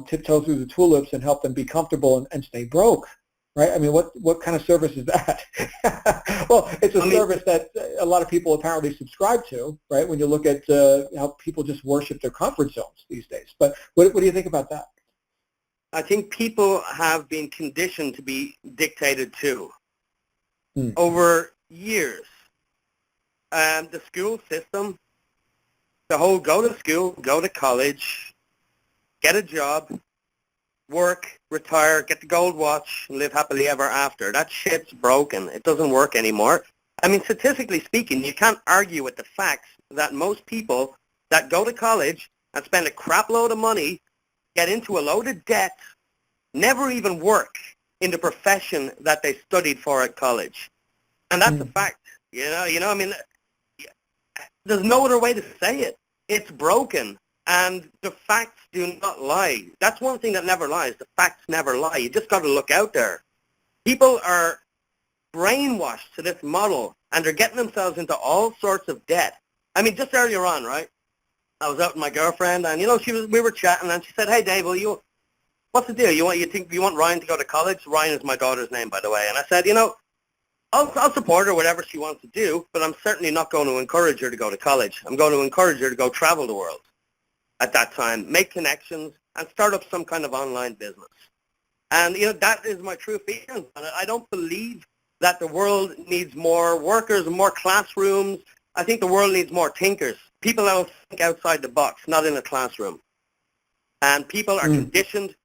tiptoe through the tulips and help them be comfortable and stay broke. Right? I mean, what kind of service is that? Well, it's a service that a lot of people apparently subscribe to, right? When you look at how people just worship their comfort zones these days. But what do you think about that? I think people have been conditioned to be dictated to over years. The school system, the whole go to school, go to college, get a job, work, retire, get the gold watch, and live happily ever after. That shit's broken. It doesn't work anymore. I mean, statistically speaking, you can't argue with the facts that most people that go to college and spend a crap load of money, get into a load of debt, never even work in the profession that they studied for at college. And that's a fact. I mean, there's no other way to say it. It's broken. And the facts do not lie. That's one thing that never lies. The facts never lie. You just got to look out there. People are brainwashed to this model, and they're getting themselves into all sorts of debt. I mean, just earlier on, right? I was out with my girlfriend, and we were chatting, and she said, "Hey, Dave, what's the deal? You want Ryan to go to college?" Ryan is my daughter's name, by the way. And I said, I'll support her whatever she wants to do, but I'm certainly not going to encourage her to go to college. I'm going to encourage her to go travel the world at that time, make connections, and start up some kind of online business. And that is my true feeling. I don't believe that the world needs more workers, more classrooms. I think the world needs more thinkers, people that will think outside the box, not in a classroom. And people are conditioned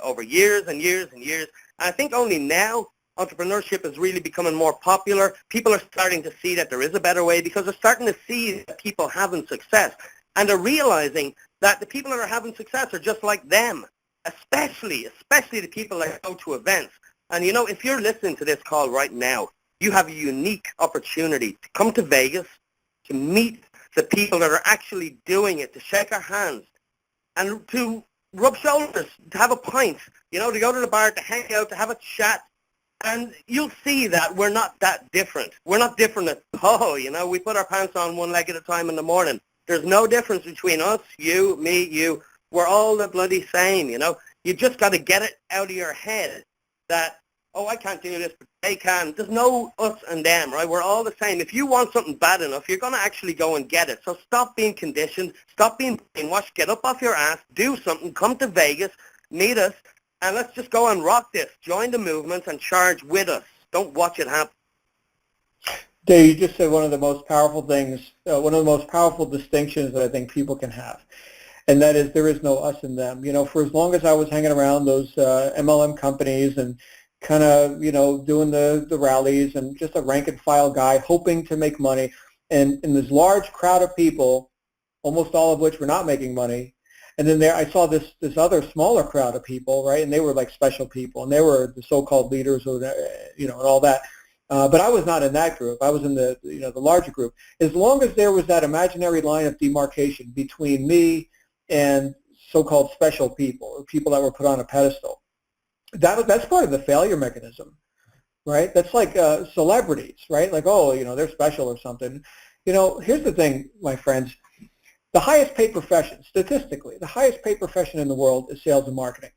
over years and years and years. And I think only now entrepreneurship is really becoming more popular. People are starting to see that there is a better way because they're starting to see that people having success. And they're realizing that the people that are having success are just like them, especially the people that go to events. And if you're listening to this call right now, you have a unique opportunity to come to Vegas, to meet the people that are actually doing it, to shake our hands, and to rub shoulders, to have a pint, to go to the bar, to hang out, to have a chat. And you'll see that we're not that different. We're not different at all, We put our pants on one leg at a time in the morning. There's no difference between us, you, me, you. We're all the bloody same, You just got to get it out of your head that, oh, I can't do this, but they can. There's no us and them, right? We're all the same. If you want something bad enough, you're going to actually go and get it. So stop being conditioned. Stop being brainwashed. Get up off your ass. Do something. Come to Vegas. Meet us. And let's just go and rock this. Join the movement and charge with us. Don't watch it happen. Dave, you just said one of the most powerful things, one of the most powerful distinctions that I think people can have. And that is there is no us and them. For as long as I was hanging around those MLM companies and kind of, doing the rallies and just a rank and file guy hoping to make money, and in this large crowd of people, almost all of which were not making money. And then I saw this other smaller crowd of people, right? And they were like special people, and they were the so-called leaders, or and all that. But I was not in that group. I was in the the larger group. As long as there was that imaginary line of demarcation between me and so-called special people, or people that were put on a pedestal, that's part of the failure mechanism, right? That's like celebrities, right? Like, oh, they're special or something. Here's the thing, my friends. The highest paid profession, statistically, the highest paid profession in the world is sales and marketing.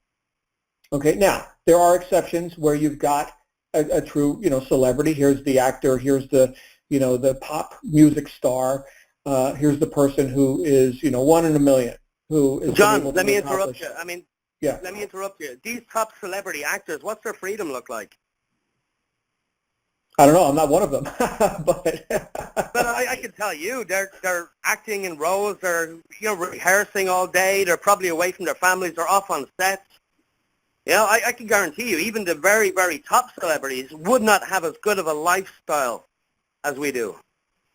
Okay, now, there are exceptions where you've got a true, celebrity. Here's the actor, here's the, the pop music star, here's the person who is, 1 in a million, who is John, let me interrupt you. Yeah. Let me interrupt you. These top celebrity actors, what's their freedom look like? I don't know. I'm not one of them, but I can tell you, they're acting in roles. They're rehearsing all day. They're probably away from their families. They're off on sets. I can guarantee you, even the very, very top celebrities would not have as good of a lifestyle as we do.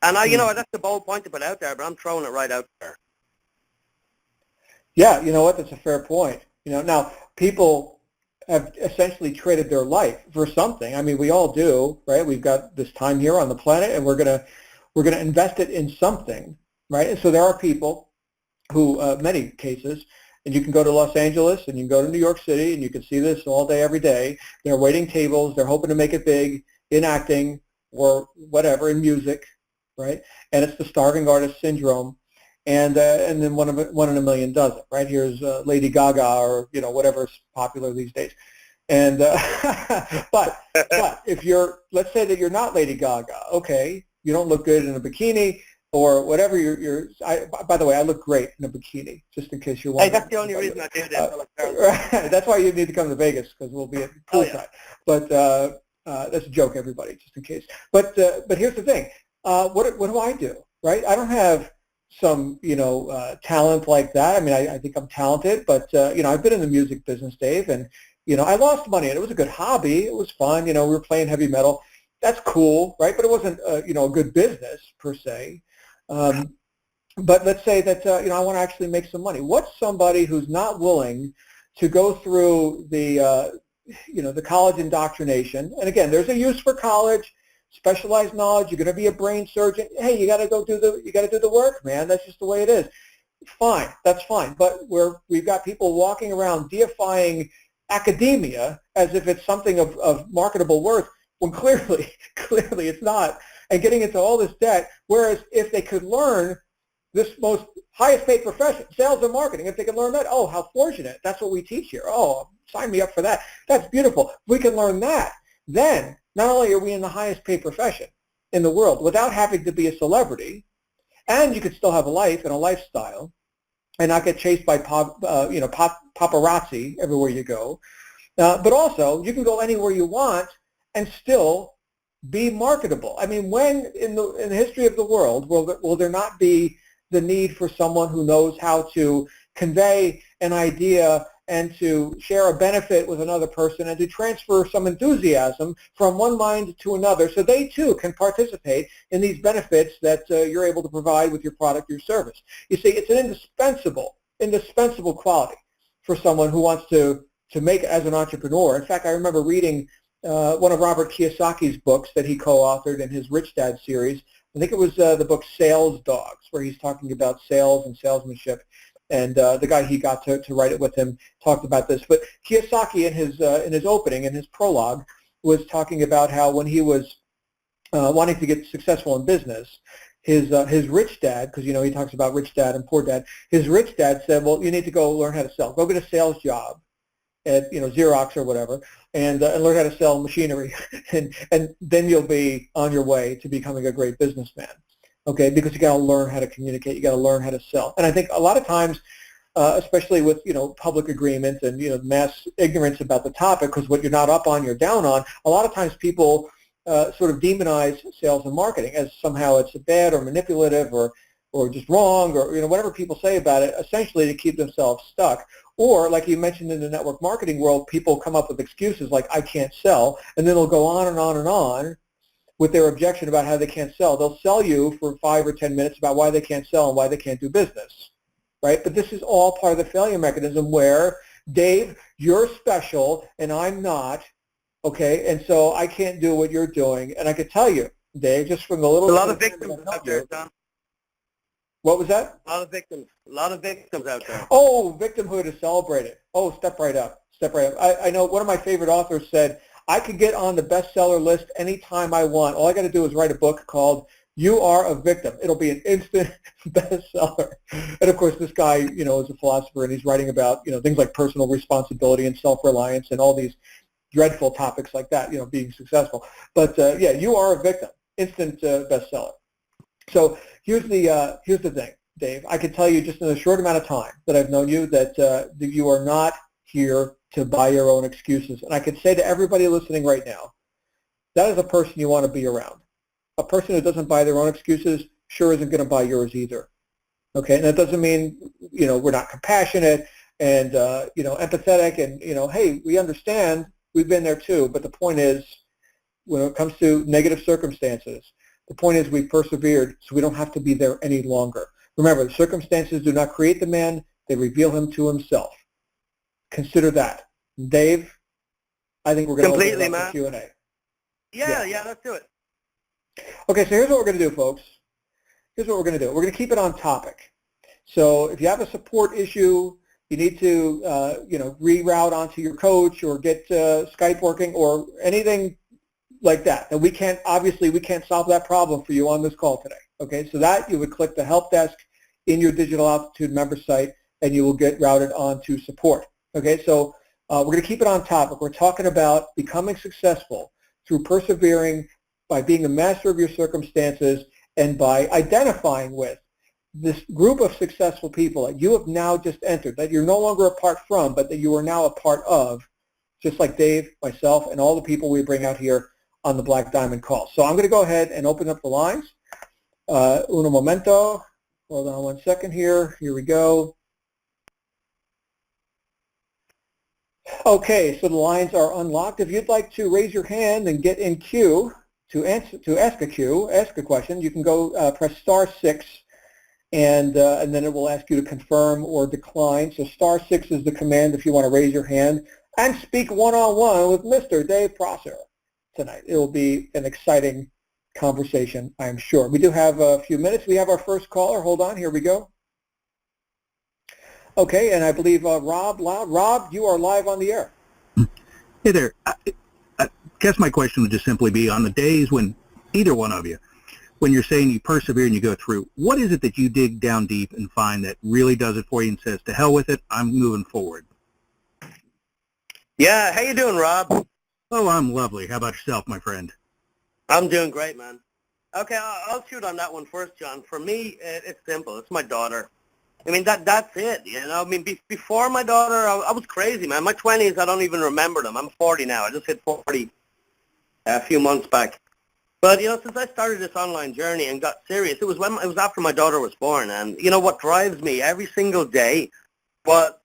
And that's the bold point to put out there, but I'm throwing it right out there. Yeah, you know what? That's a fair point. Now people have essentially traded their life for something. I mean, we all do, right? We've got this time here on the planet, and we're gonna invest it in something, right? And so there are people who, many cases, and you can go to Los Angeles and you can go to New York City and you can see this all day, every day. They're waiting tables. They're hoping to make it big in acting or whatever, in music, right? And it's the starving artist syndrome. And then one in a million does it, right? Here's Lady Gaga, or whatever's popular these days. And but if let's say that you're not Lady Gaga, okay, you don't look good in a bikini or whatever. By the way, I look great in a bikini, just in case you're wondering. Hey, that's the only reason I do this. Right. That's why you need to come to Vegas, because we'll be at poolside. But that's a joke, everybody, just in case. But here's the thing. What do I do, right? I don't have some talent like that. I mean, I think I'm talented, but I've been in the music business, Dave, and I lost money, and it was a good hobby. It was fun. We were playing heavy metal. That's cool, right? But it wasn't a good business per se. But let's say that I want to actually make some money. What's somebody who's not willing to go through the the college indoctrination? And again, there's a use for college. Specialized knowledge. You're going to be a brain surgeon. Hey, you got to do the work, man. That's just the way it is. Fine, that's fine. But we've got people walking around deifying academia as if it's something of marketable worth, when clearly it's not, and getting into all this debt. Whereas if they could learn this most highest paid profession, sales and marketing, if they can learn that, oh, how fortunate. That's what we teach here. Oh, sign me up for that. That's beautiful. If we can learn that, then not only are we in the highest paid profession in the world without having to be a celebrity, and you could still have a life and a lifestyle and not get chased by paparazzi everywhere you go, but also you can go anywhere you want and still be marketable. I mean, when in the history of the world will there not be the need for someone who knows how to convey an idea and to share a benefit with another person and to transfer some enthusiasm from one mind to another so they too can participate in these benefits that you're able to provide with your product or service. You see, it's an indispensable quality for someone who wants to make it as an entrepreneur. In fact, I remember reading one of Robert Kiyosaki's books that he co-authored in his Rich Dad series. I think it was the book Sales Dogs, where he's talking about sales and salesmanship. And the guy he got to write it with him talked about this. But Kiyosaki, in his opening, in his prologue, was talking about how when he was wanting to get successful in business, his rich dad, because he talks about rich dad and poor dad, his rich dad said, well, you need to go learn how to sell. Go get a sales job at Xerox or whatever, and learn how to sell machinery, and then you'll be on your way to becoming a great businessman. Okay, because you got to learn how to communicate, you got to learn how to sell. And I think a lot of times, especially with public agreements and mass ignorance about the topic, because what you're not up on, you're down on. A lot of times people sort of demonize sales and marketing as somehow it's bad or manipulative or just wrong or whatever people say about it, essentially to keep themselves stuck. Or like you mentioned in the network marketing world, people come up with excuses like I can't sell, and then they'll go on and on and on with their objection about how they can't sell. They'll sell you for 5 or 10 minutes about why they can't sell and why they can't do business, right? But this is all part of the failure mechanism where, Dave, you're special and I'm not, okay? And so I can't do what you're doing. And I could tell you, Dave, just from the little... A lot of victims out there, Tom. What was that? A lot of victims out there. Oh, victimhood is celebrated. Oh, step right up. I know one of my favorite authors said, I could get on the bestseller list anytime I want. All I got to do is write a book called You Are a Victim. It'll be an instant bestseller. And of course, this guy, is a philosopher, and he's writing about, things like personal responsibility and self-reliance and all these dreadful topics like that, being successful. But yeah, You Are a Victim, instant bestseller. So here's the thing, Dave. I can tell you just in a short amount of time that I've known you that you are not here to buy your own excuses. And I can say to everybody listening right now, that is a person you want to be around. A person who doesn't buy their own excuses sure isn't going to buy yours either. Okay, and that doesn't mean, we're not compassionate and, empathetic and, hey, we understand, we've been there too. But the point is, when it comes to negative circumstances, the point is we've persevered so we don't have to be there any longer. Remember, the circumstances do not create the man, they reveal him to himself. Consider that. Dave, I think we're going to open up the Q&A. Yeah, let's do it. Okay, so here's what we're going to do, folks. Here's what we're going to do. We're going to keep it on topic. So if you have a support issue, you need to, reroute onto your coach or get Skype working or anything like that. And we can't solve that problem for you on this call today. Okay, so that you would click the help desk in your Digital Altitude member site and you will get routed on to support. Okay, so we're going to keep it on topic. We're talking about becoming successful through persevering, by being a master of your circumstances, and by identifying with this group of successful people that you have now just entered, that you're no longer apart from, but that you are now a part of, just like Dave, myself, and all the people we bring out here on the Black Diamond Call. So I'm going to go ahead and open up the lines. Uno momento. Hold on one second here. Here we go. Okay, so the lines are unlocked. If you'd like to raise your hand and get in queue to ask a question, you can go press *6, and then it will ask you to confirm or decline. So *6 is the command if you want to raise your hand and speak one-on-one with Mr. Dave Prosser tonight. It will be an exciting conversation, I'm sure. We do have a few minutes. We have our first caller. Hold on. Here we go. Okay, and I believe Rob, you are live on the air. Hey there. I guess my question would just simply be on the days when either one of you, when you're saying you persevere and you go through, what is it that you dig down deep and find that really does it for you and says, to hell with it, I'm moving forward? Yeah, how you doing, Rob? Oh, I'm lovely. How about yourself, my friend? I'm doing great, man. Okay, I'll shoot on that one first, John. For me, it's simple. It's my daughter. I mean, that's it, you know. I mean, before my daughter, I was crazy, man. My 20s, I don't even remember them. I'm 40 now. I just hit 40 a few months back. But, you know, since I started this online journey and got serious, it was after my daughter was born. And, you know, what drives me every single day, what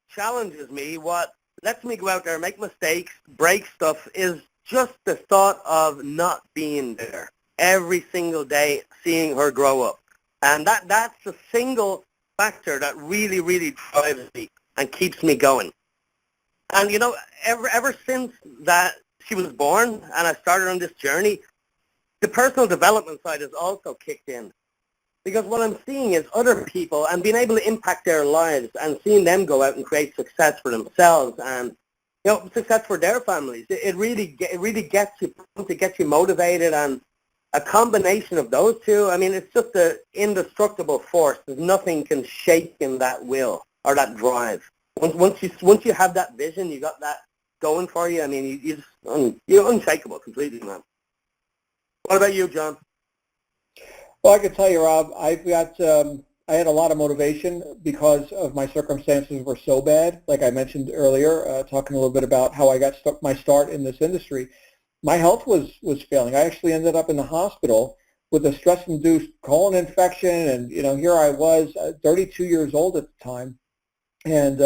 challenges me, what lets me go out there, make mistakes, break stuff, is just the thought of not being there every single day, seeing her grow up. And that's the single factor that really, really drives me and keeps me going. And, you know, ever since that she was born and I started on this journey, the personal development side has also kicked in. Because what I'm seeing is other people and being able to impact their lives and seeing them go out and create success for themselves and, you know, success for their families. It really gets you motivated, and a combination of those two, I mean, it's just an indestructible force. There's nothing can shake in that will or that drive. Once you have that vision, you got that going for you. I mean, you're unshakable completely, man. What about you, John? Well, I can tell you, Rob, I had a lot of motivation because of my circumstances were so bad. Like I mentioned earlier, talking a little bit about how I got my start in this industry. My health was failing. I actually ended up in the hospital with a stress-induced colon infection, and you know, here I was, 32 years old at the time, and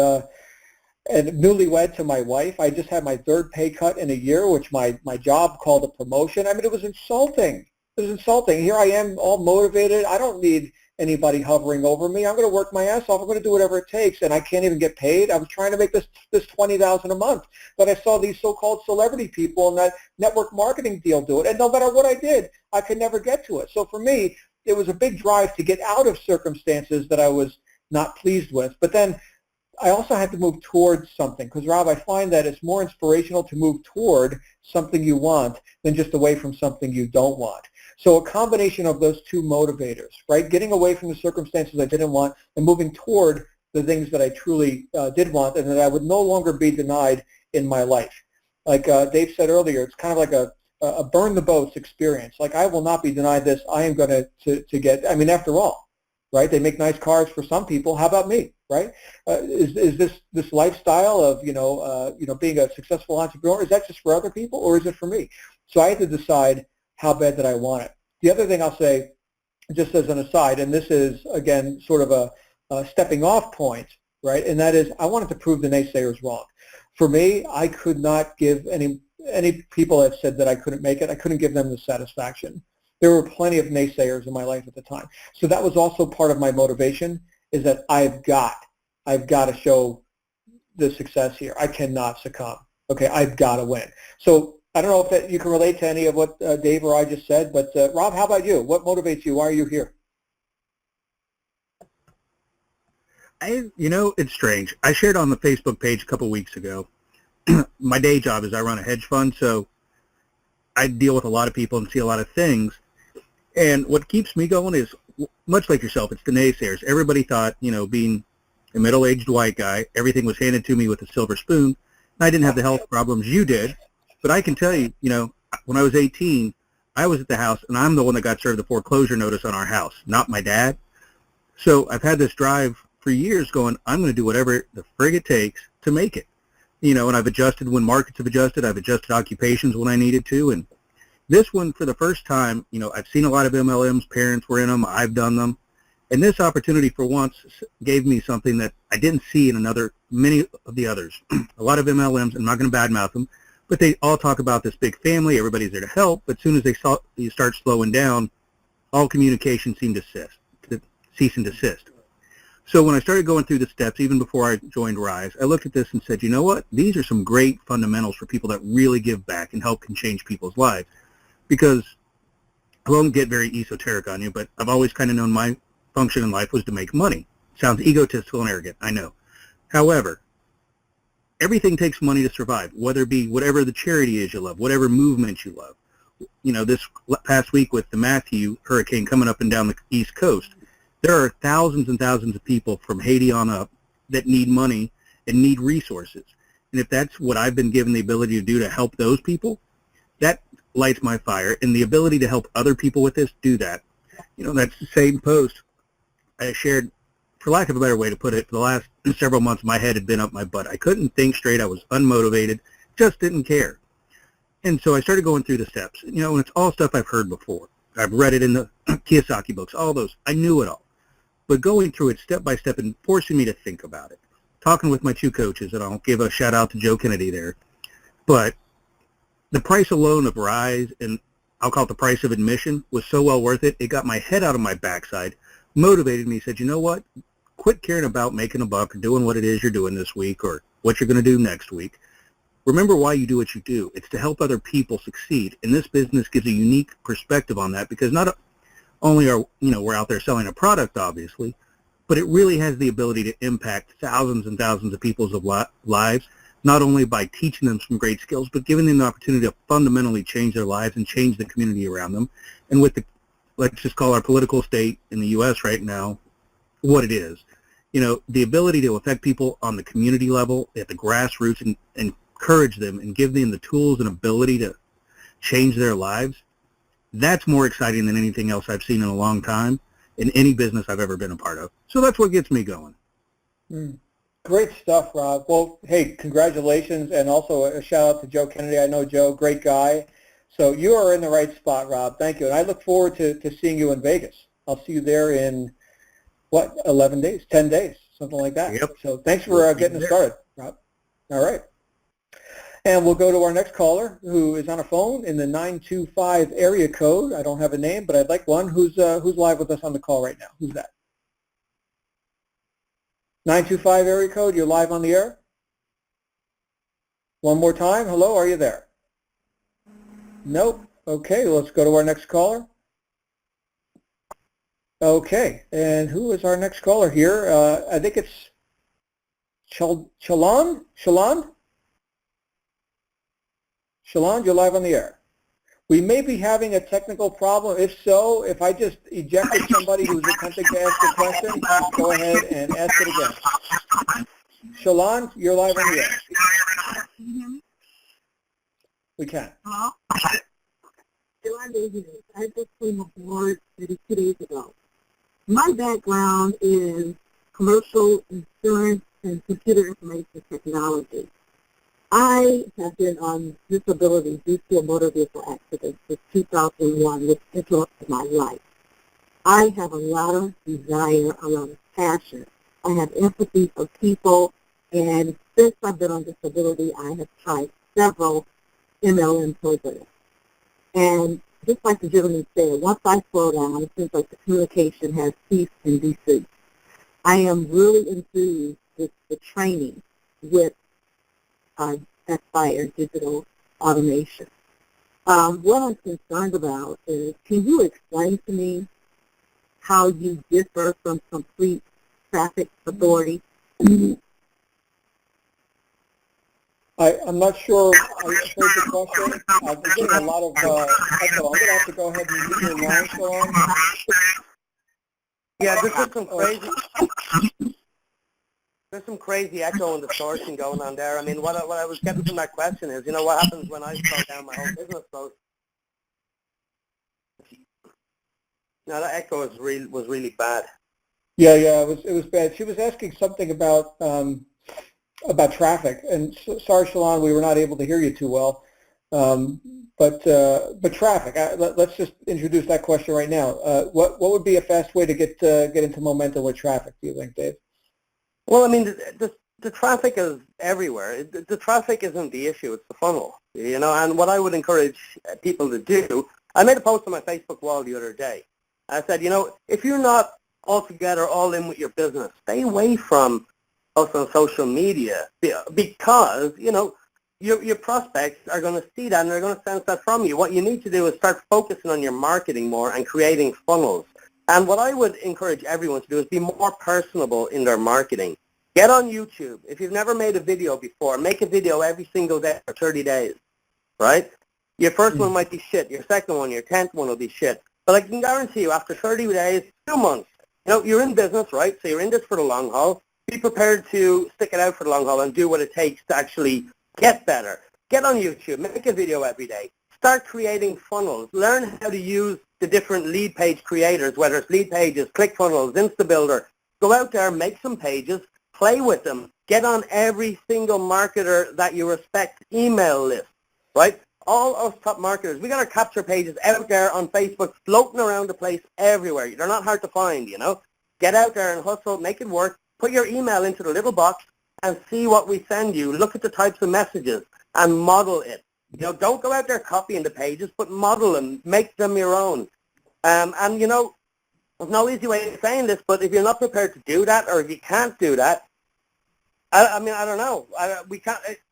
newlywed to my wife. I just had my third pay cut in a year, which my job called a promotion. I mean, it was insulting. It was insulting. Here I am, all motivated. I don't need anybody hovering over me. I'm going to work my ass off. I'm going to do whatever it takes, and I can't even get paid. I was trying to make this $20,000 a month, but I saw these so-called celebrity people and that network marketing deal do it, and no matter what I did, I could never get to it. So for me, it was a big drive to get out of circumstances that I was not pleased with. But then I also had to move towards something, because, Rob, I find that it's more inspirational to move toward something you want than just away from something you don't want. So a combination of those two motivators, right? Getting away from the circumstances I didn't want and moving toward the things that I truly did want and that I would no longer be denied in my life. Like Dave said earlier, it's kind of like a burn the boats experience. Like, I will not be denied this. I am going to get, I mean, after all, right? They make nice cars for some people. How about me, right? Is this lifestyle of, being a successful entrepreneur, is that just for other people or is it for me? So I had to decide how bad did I want it. The other thing I'll say, just as an aside, and this is, again, sort of a stepping off point, right, and that is I wanted to prove the naysayers wrong. For me, I could not give any people that said that I couldn't make it, I couldn't give them the satisfaction. There were plenty of naysayers in my life at the time. So that was also part of my motivation, is that I've got to show the success here. I cannot succumb. Okay, I've got to win. So I don't know if you can relate to any of what Dave or I just said, but Rob, how about you? What motivates you? Why are you here? It's strange. I shared on the Facebook page a couple weeks ago. My day job is I run a hedge fund, so I deal with a lot of people and see a lot of things. And what keeps me going is, much like yourself, it's the naysayers. Everybody thought, being a middle-aged white guy, everything was handed to me with a silver spoon. I didn't have the health problems you did. But I can tell you, when I was 18, I was at the house, and I'm the one that got served the foreclosure notice on our house, not my dad. So I've had this drive for years going, I'm going to do whatever the frig it takes to make it. And I've adjusted when markets have adjusted. I've adjusted occupations when I needed to. And this one, for the first time, I've seen a lot of MLMs. Parents were in them. I've done them. And this opportunity for once gave me something that I didn't see in many of the others. A lot of MLMs, I'm not going to badmouth them, but they all talk about this big family, everybody's there to help, but as soon as you start slowing down, all communication seemed to cease and desist. So when I started going through the steps, even before I joined Rise, I looked at this and said, you know what? These are some great fundamentals for people that really give back and help can change people's lives. Because I won't get very esoteric on you, but I've always kind of known my function in life was to make money. Sounds egotistical and arrogant, I know. However, everything takes money to survive, whether it be whatever the charity is you love, whatever movement you love. This past week with the Matthew hurricane coming up and down the East Coast, there are thousands and thousands of people from Haiti on up that need money and need resources. And if that's what I've been given the ability to do to help those people, that lights my fire. And the ability to help other people with this, do that. That's the same post I shared, for lack of a better way to put it, for the last several months, my head had been up my butt. I couldn't think straight. I was unmotivated, just didn't care. And so I started going through the steps, and it's all stuff I've heard before. I've read it in the Kiyosaki books, all those. I knew it all. But going through it step by step and forcing me to think about it. Talking with my two coaches, and I'll give a shout out to Joe Kennedy there. But the price alone of Rise, and I'll call it the price of admission, was so well worth it. It got my head out of my backside, motivated me, said, you know what? Quit caring about making a buck or doing what it is you're doing this week or what you're going to do next week. Remember why you do what you do. It's to help other people succeed. And this business gives a unique perspective on that, because not only are, we're out there selling a product, obviously, but it really has the ability to impact thousands and thousands of people's lives, not only by teaching them some great skills, but giving them the opportunity to fundamentally change their lives and change the community around them. And with the, let's just call our political state in the U.S. right now what it is, the ability to affect people on the community level, at the grassroots, and encourage them and give them the tools and ability to change their lives, that's more exciting than anything else I've seen in a long time in any business I've ever been a part of. So that's what gets me going. Great stuff, Rob. Well, hey, congratulations, and also a shout out to Joe Kennedy. I know Joe, great guy. So you are in the right spot, Rob. Thank you. And I look forward to seeing you in Vegas. I'll see you there in, 11 days, 10 days, something like that. Yep. So thanks for getting us started, Rob. All right. And we'll go to our next caller, who is on a phone in the 925 area code. I don't have a name, but I'd like one. Who's live with us on the call right now? Who's that? 925 area code, you're live on the air? One more time. Hello, are you there? Nope. Okay, let's go to our next caller. Okay, and who is our next caller here? I think it's Shalon? Shalon, you're live on the air. We may be having a technical problem. If so, if I just ejected somebody who's attempting to ask a question, go ahead and ask it again. Shalon, you're live on the air. We can. Hello? I just came aboard maybe 2 days ago. My background is commercial insurance and computer information technology. I have been on disability due to a motor vehicle accident since 2001, which interrupted my life. I have a lot of desire, a lot of passion. I have empathy for people, and since I've been on disability, I have tried several MLM programs. And just like the gentleman said, once I slow down, it seems like the communication has ceased and desist. I am really enthused with the training with Aspire Digital Automation. What I'm concerned about is, can you explain to me how you differ from complete traffic authority? I'm not sure I heard the question. I'm getting a lot of echo. I'm going to have to go ahead and mute your line, Shalon. Yeah, there's some crazy echo and distortion going on there. I mean, what I was getting from that question is, what happens when I slow down, my whole business slows. No, that echo was really bad. Yeah, it was bad. She was asking something about traffic, and sorry, Shalon, we were not able to hear you too well. But traffic. Let's just introduce that question right now. What would be a fast way to get into momentum with traffic? Do you think, Dave? Well, I mean, the traffic is everywhere. The traffic isn't the issue; it's the funnel. And what I would encourage people to do, I made a post on my Facebook wall the other day. I said, if you're not altogether all in with your business, stay away from us on social media, because your prospects are going to see that and they're going to sense that from you. What you need to do is start focusing on your marketing more and creating funnels. And what I would encourage everyone to do is be more personable in their marketing. Get on YouTube. If you've never made a video before, make a video every single day for 30 days, right? Your first one might be shit. Your second one, your 10th one will be shit. But I can guarantee you, after 30 days, 2 months, you're in business, right? So you're in this for the long haul. Be prepared to stick it out for the long haul and do what it takes to actually get better. Get on YouTube. Make a video every day. Start creating funnels. Learn how to use the different lead page creators, whether it's lead pages, ClickFunnels, InstaBuilder. Go out there, make some pages, play with them. Get on every single marketer that you respect email list, right? All us top marketers, we got our capture pages out there on Facebook, floating around the place everywhere. They're not hard to find, Get out there and hustle, make it work. Put your email into the little box and see what we send you. Look at the types of messages and model it. Don't go out there copying the pages, but model them, make them your own. And there's no easy way of saying this, but if you're not prepared to do that, or if you can't do that, I don't know.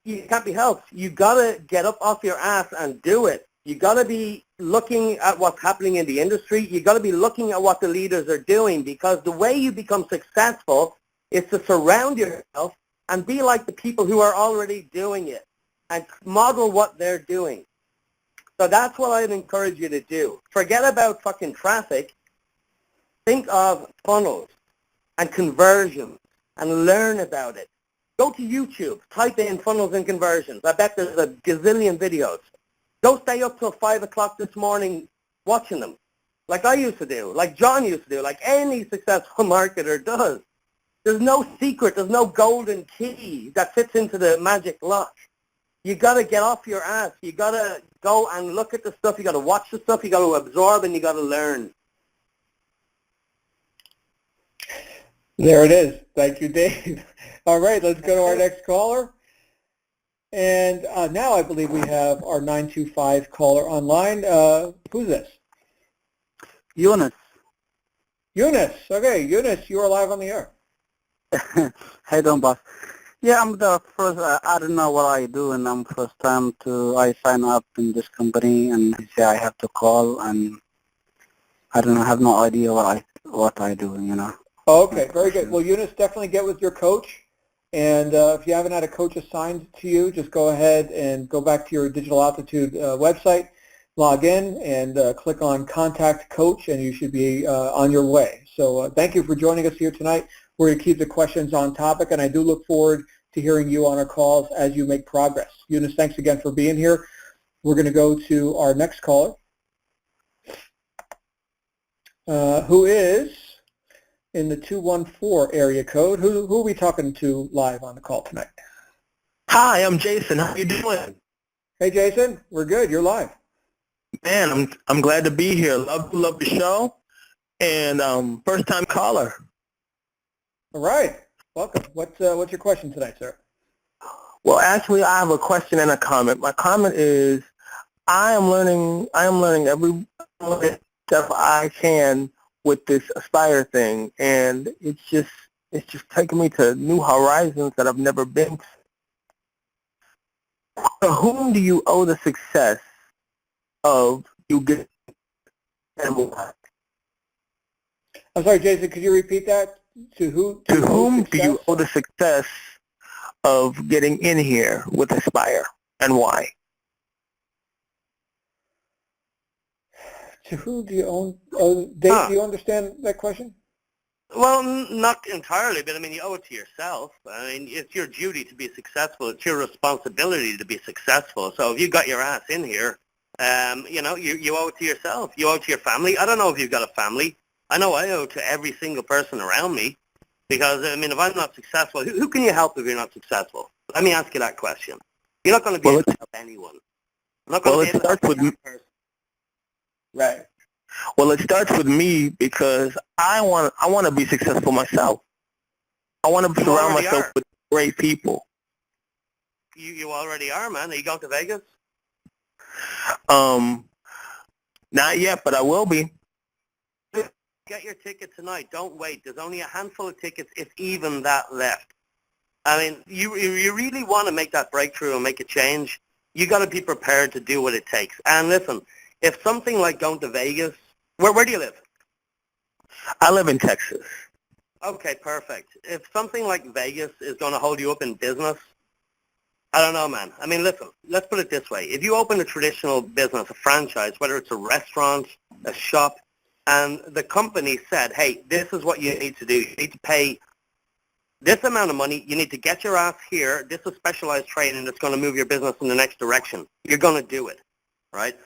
You can't be helped. You got to get up off your ass and do it. You got to be looking at what's happening in the industry. You got to be looking at what the leaders are doing, because the way you become successful is to surround yourself and be like the people who are already doing it and model what they're doing. So that's what I'd encourage you to do. Forget about fucking traffic. Think of funnels and conversions and learn about it. Go to YouTube, type in funnels and conversions. I bet there's a gazillion videos. Don't stay up till 5 o'clock this morning watching them, like I used to do, like John used to do, like any successful marketer does. There's no secret, there's no golden key that fits into the magic lock. You got to get off your ass. You got to go and look at the stuff. You got to watch the stuff. You got to absorb, and you got to learn. There it is. Thank you, Dave. All right, let's go to our next caller. And now I believe we have our 925 caller online. Who's this? Eunice. Eunice. Okay, Eunice, you are live on the air. How you doing, boss? Yeah, I'm the first. I don't know what I do, and I'm first time I sign up in this company, and they say I have to call, and I don't know, I have no idea what I do, Okay, very good. Well, Eunice, definitely get with your coach. And if you haven't had a coach assigned to you, just go ahead and go back to your Digital Altitude website, log in, and click on Contact Coach, and you should be on your way. So thank you for joining us here tonight. We're going to keep the questions on topic, and I do look forward to hearing you on our calls as you make progress. Eunice, thanks again for being here. We're going to go to our next caller, who is in the 214 area code. Who are we talking to live on the call tonight? Hi, I'm Jason. How you doing? Hey, Jason. We're good. You're live. Man, I'm glad to be here. Love the show, and first time caller. All right. Welcome. What's your question tonight, sir? Well, actually, I have a question and a comment. My comment is, I am learning every step I can with this Aspire thing, and it's just taking me to new horizons that I've never been to. To whom do you owe the success of you getting and why? I'm sorry, Jason, could you repeat that? To whom do you owe the success of getting in here with Aspire, and why? To who do you owe? Dave, do you understand that question? Well, not entirely, but I mean, you owe it to yourself. I mean, it's your duty to be successful. It's your responsibility to be successful. So if you got your ass in here, you owe it to yourself. You owe it to your family. I don't know if you've got a family. I know I owe it to every single person around me, because, I mean, if I'm not successful, who can you help if you're not successful? Let me ask you that question. You're not going to be able to help anyone. I'm not going to be able to help that person. Right. Well, it starts with me, because I want to be successful myself. I want to surround myself with great people. You already are, man. Are you going to Vegas? Not yet, but I will be. Get your ticket tonight. Don't wait. There's only a handful of tickets, if even that, left. I mean, you really want to make that breakthrough and make a change, you got to be prepared to do what it takes. And listen, if something like going to Vegas, where do you live? I live in Texas. Okay, perfect. If something like Vegas is going to hold you up in business, I don't know, man. I mean, listen, let's put it this way. If you open a traditional business, a franchise, whether it's a restaurant, a shop, and the company said, hey, this is what you need to do. You need to pay this amount of money. You need to get your ass here. This is specialized training that's going to move your business in the next direction. You're going to do it, right?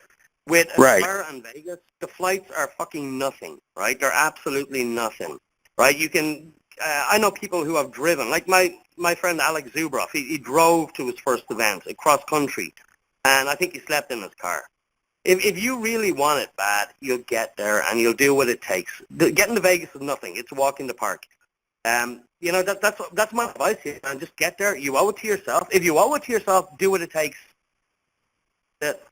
With Aspire and Vegas, the flights are fucking nothing, right? They're absolutely nothing, right? You can, I know people who have driven, like my friend Alex Zubroff, he drove to his first event across country, and I think he slept in his car. If you really want it bad, you'll get there and you'll do what it takes. Getting to Vegas is nothing. It's a walk in the park. You know, that's my advice here, man. Just get there. You owe it to yourself. If you owe it to yourself, do what it takes. That's it.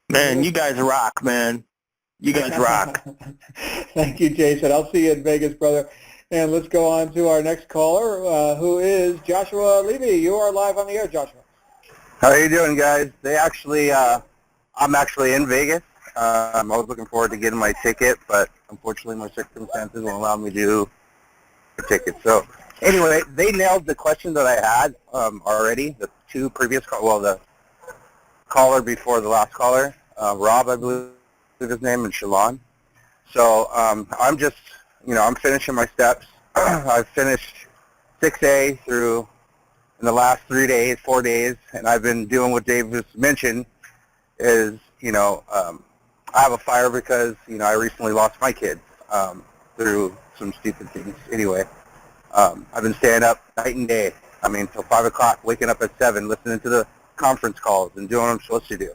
Man, you guys rock, man. You guys rock. Thank you, Jason. I'll see you in Vegas, brother. And let's go on to our next caller, who is Joshua Levy. You are live on the air, Joshua. How are you doing, guys? I'm actually in Vegas. I was looking forward to getting my ticket, but unfortunately my circumstances won't allow me to do a ticket. So anyway, they nailed the question that I had already, the two previous the caller before the last caller, Rob, I believe his name, and Shalon. So I'm just, I'm finishing my steps. I've finished 6A through in the last 4 days, and I've been doing what Dave just mentioned is, I have a fire because, I recently lost my kid through some stupid things. Anyway, I've been staying up night and day. I mean, till 5 o'clock, waking up at 7, listening to the conference calls and doing what I'm supposed to do.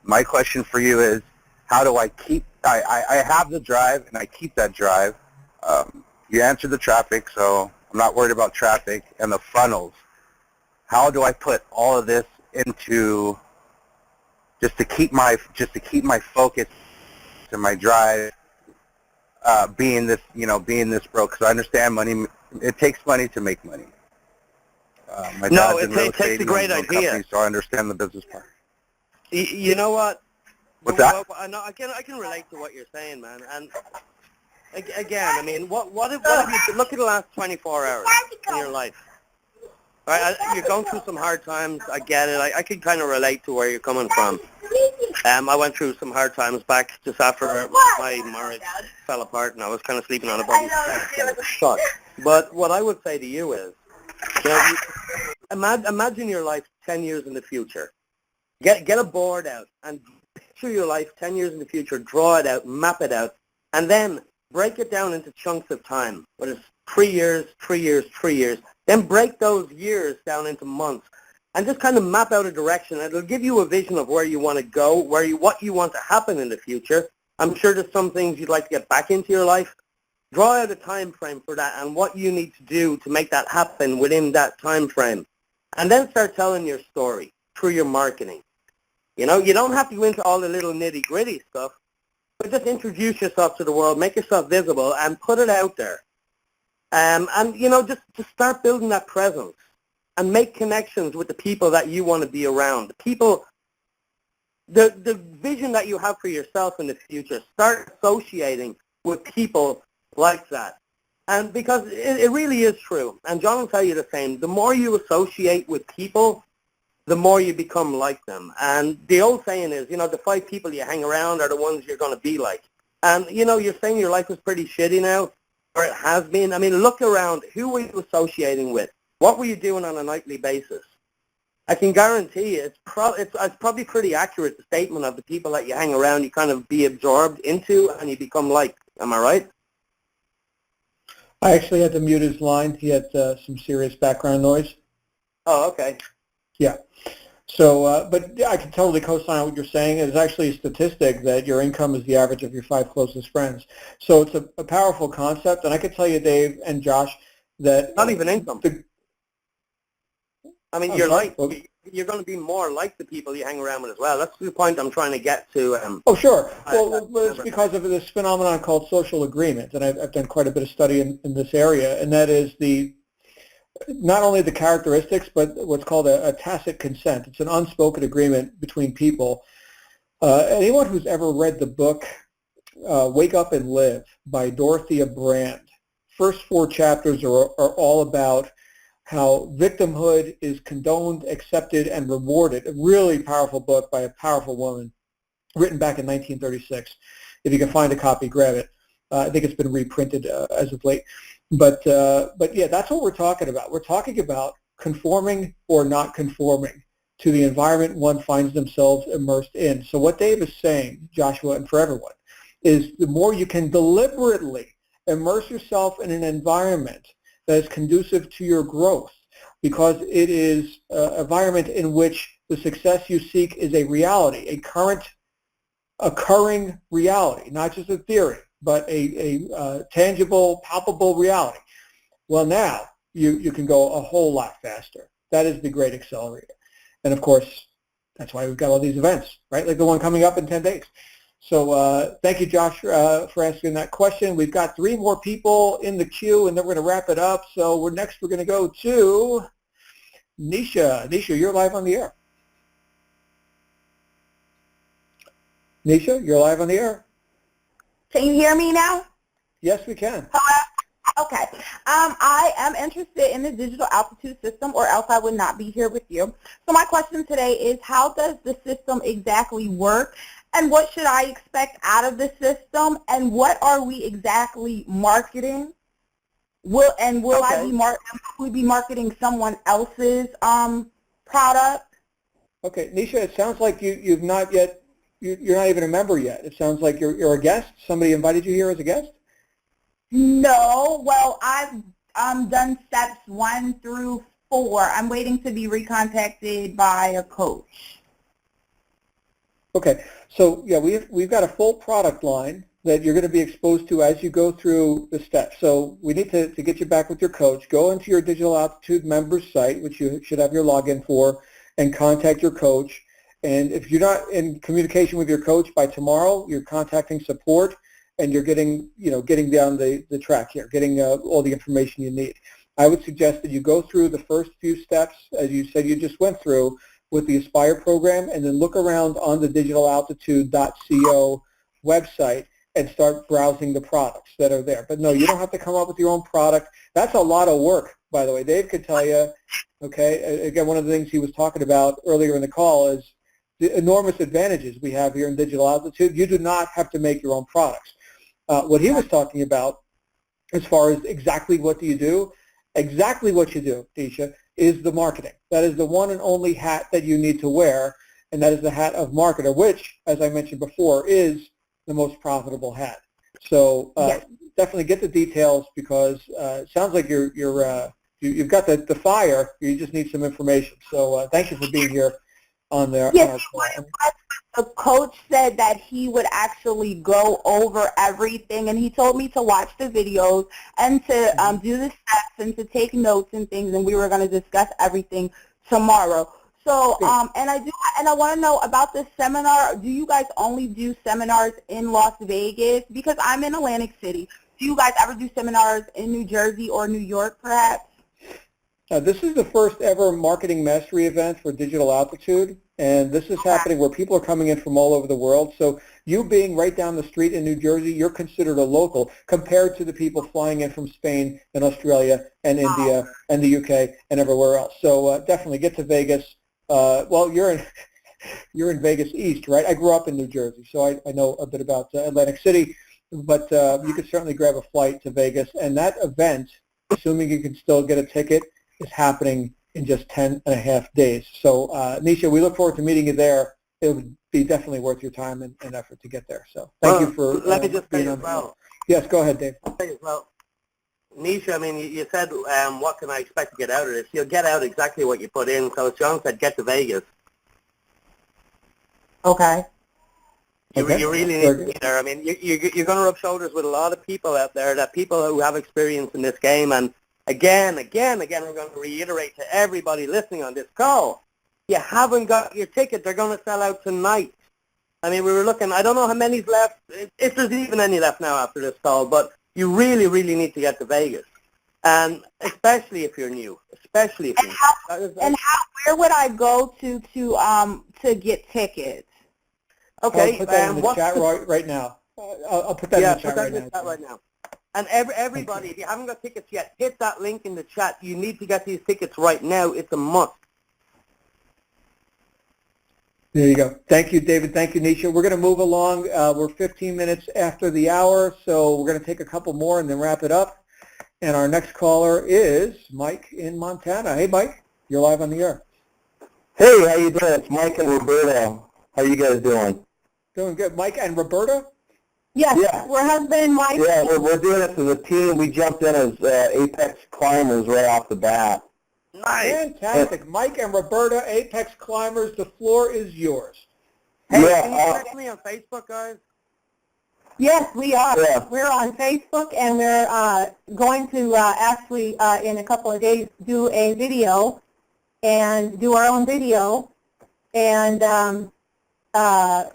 My question for you is, how do I keep, I have the drive and I keep that drive. You answered the traffic, so I'm not worried about traffic and the funnels. How do I put all of this into just to keep my focus and my drive being this broke? Because I understand money. It takes money to make money. My dad's in real estate takes a great idea. Company, so I understand the business part. You know what? What's that? I can relate to what you're saying, man. And again, I mean, what if you look at the last 24 hours in your life? Right, you're going through some hard times. I get it. I can kind of relate to where you're coming from. I went through some hard times back just after my marriage fell apart, and I was kind of sleeping on a buddy's couch. But what I would say to you is, imagine your life 10 years in the future. Get a board out and picture your life 10 years in the future. Draw it out, map it out, and then break it down into chunks of time. Whether it's 3 years, 3 years, 3 years. Then break those years down into months and just kind of map out a direction. It'll give you a vision of where you want to go, what you want to happen in the future. I'm sure there's some things you'd like to get back into your life. Draw out a time frame for that and what you need to do to make that happen within that time frame. And then start telling your story through your marketing. You don't have to go into all the little nitty-gritty stuff, but just introduce yourself to the world, make yourself visible, and put it out there. And just start building that presence and make connections with the people that you want to be around. The vision that you have for yourself in the future, start associating with people like that. And because it really is true, and John will tell you the same, the more you associate with people, the more you become like them. And the old saying is, the 5 people you hang around are the ones you're going to be like. And, you're saying your life is pretty shitty now, or it has been. I mean, look around. Who were you associating with? What were you doing on a nightly basis? I can guarantee you it's probably pretty accurate, the statement of the people that you hang around, you kind of be absorbed into and you become like. Am I right? I actually had to mute his line. He had some serious background noise. Oh, okay. Yeah. So, but I can totally co-sign what you're saying. It's actually a statistic that your income is the average of your 5 closest friends. So it's a powerful concept, and I can tell you, Dave and Josh, that not even income. You're going to be more like the people you hang around with as well. That's the point I'm trying to get to. Oh, sure. Well, it's because of this phenomenon called social agreement, and I've done quite a bit of study in this area, and that is not only the characteristics, but what's called a tacit consent. It's an unspoken agreement between people. Anyone who's ever read the book Wake Up and Live by Dorothea Brand. First 4 chapters are all about how victimhood is condoned, accepted, and rewarded. A really powerful book by a powerful woman, written back in 1936. If you can find a copy, grab it. I think it's been reprinted as of late. But yeah, that's what we're talking about. We're talking about conforming or not conforming to the environment one finds themselves immersed in. So what Dave is saying, Joshua, and for everyone, is the more you can deliberately immerse yourself in an environment that is conducive to your growth, because it is an environment in which the success you seek is a reality, a current occurring reality, not just a theory, but a tangible, palpable reality. Well, now you can go a whole lot faster. That is the great accelerator. And of course, that's why we've got all these events, right? Like the one coming up in 10 days. So thank you, Josh, for asking that question. We've got 3 more people in the queue, and then we're going to wrap it up. So we're going to go to Nisha. Nisha, you're live on the air. Nisha, you're live on the air. Can you hear me now? Yes, we can. Hello? Okay. I am interested in the digital altitude system, or else I would not be here with you. So my question today is, how does the system exactly work, and what should I expect out of the system, and what are we exactly marketing? Will we be marketing someone else's product? Okay, Nisha, it sounds like you've not yet. You're not even a member yet. It sounds like you're a guest. Somebody invited you here as a guest? No. Well, I've done steps 1 through 4. I'm waiting to be recontacted by a coach. Okay. So yeah, we've got a full product line that you're going to be exposed to as you go through the steps. So we need to get you back with your coach. Go into your Digital Altitude members site, which you should have your login for, and contact your coach. And if you're not in communication with your coach by tomorrow, you're contacting support, and you're getting down the track here, getting all the information you need. I would suggest that you go through the first few steps, as you said you just went through, with the Aspire program, and then look around on the digitalaltitude.co website and start browsing the products that are there. But no, you don't have to come up with your own product. That's a lot of work, by the way. Dave could tell you, okay, again, one of the things he was talking about earlier in the call is the enormous advantages we have here in Digital Altitude. You do not have to make your own products. What he was talking about, as far as exactly what do you do, exactly what you do, Tisha, is the marketing. That is the one and only hat that you need to wear, and that is the hat of marketer, which, as I mentioned before, is the most profitable hat. So definitely get the details, because it sounds like you've got the fire. You just need some information. So thank you for being here on there. Yes, the coach said that he would actually go over everything, and he told me to watch the videos and to do the steps and to take notes and things, and we were going to discuss everything tomorrow. So, and I want to know about this seminar. Do you guys only do seminars in Las Vegas? Because I'm in Atlantic City. Do you guys ever do seminars in New Jersey or New York, perhaps? This is the first ever marketing mastery event for Digital Altitude, and this is happening where people are coming in from all over the world. So you being right down the street in New Jersey, you're considered a local compared to the people flying in from Spain and Australia and India and the UK and everywhere else. So definitely get to Vegas. Well, you're in Vegas East, right? I grew up in New Jersey, so I know a bit about Atlantic City, but you could certainly grab a flight to Vegas. And that event, assuming you can still get a ticket, is happening in just 10 and a half days. So, Nisha, we look forward to meeting you there. It would be definitely worth your time and effort to get there. So thank you for let me just being say on as well. Yes, go ahead, Dave. Well, Nisha, I mean, you said, what can I expect to get out of this? You'll get out exactly what you put in. So as John said, get to Vegas. Okay. You really need to be there. I mean, you're going to rub shoulders with a lot of people out there, that people who have experience in this game. And again, we're going to reiterate to everybody listening on this call, you haven't got your ticket. They're going to sell out tonight. I mean, we were looking, I don't know how many's left, if there's even any left now after this call, but you really, really need to get to Vegas. And especially if you're new, especially if you're new. Where would I go to get tickets? Okay. I'll put that in the chat right now. I'll put that in the chat right now. Right now. And everybody, if you haven't got tickets yet, hit that link in the chat. You need to get these tickets right now. It's a must. There you go. Thank you, David. Thank you, Nisha. We're going to move along. We're 15 minutes after the hour, so we're going to take a couple more and then wrap it up. And our next caller is Mike in Montana. Hey, Mike. You're live on the air. Hey, how you doing? It's Mike and Roberta. How you guys doing? Doing good. Mike and Roberta? Yes, Yeah. we're husband and wife. Yeah, we're doing this as a team. We jumped in as Apex climbers right off the bat. Nice. Fantastic. Mike and Roberta, Apex Climbers, the floor is yours. Hey, Yeah, can you check me on Facebook, guys? Yes, we are. Yeah. We're on Facebook, and we're going to actually, in a couple of days, do a video and do our own video. And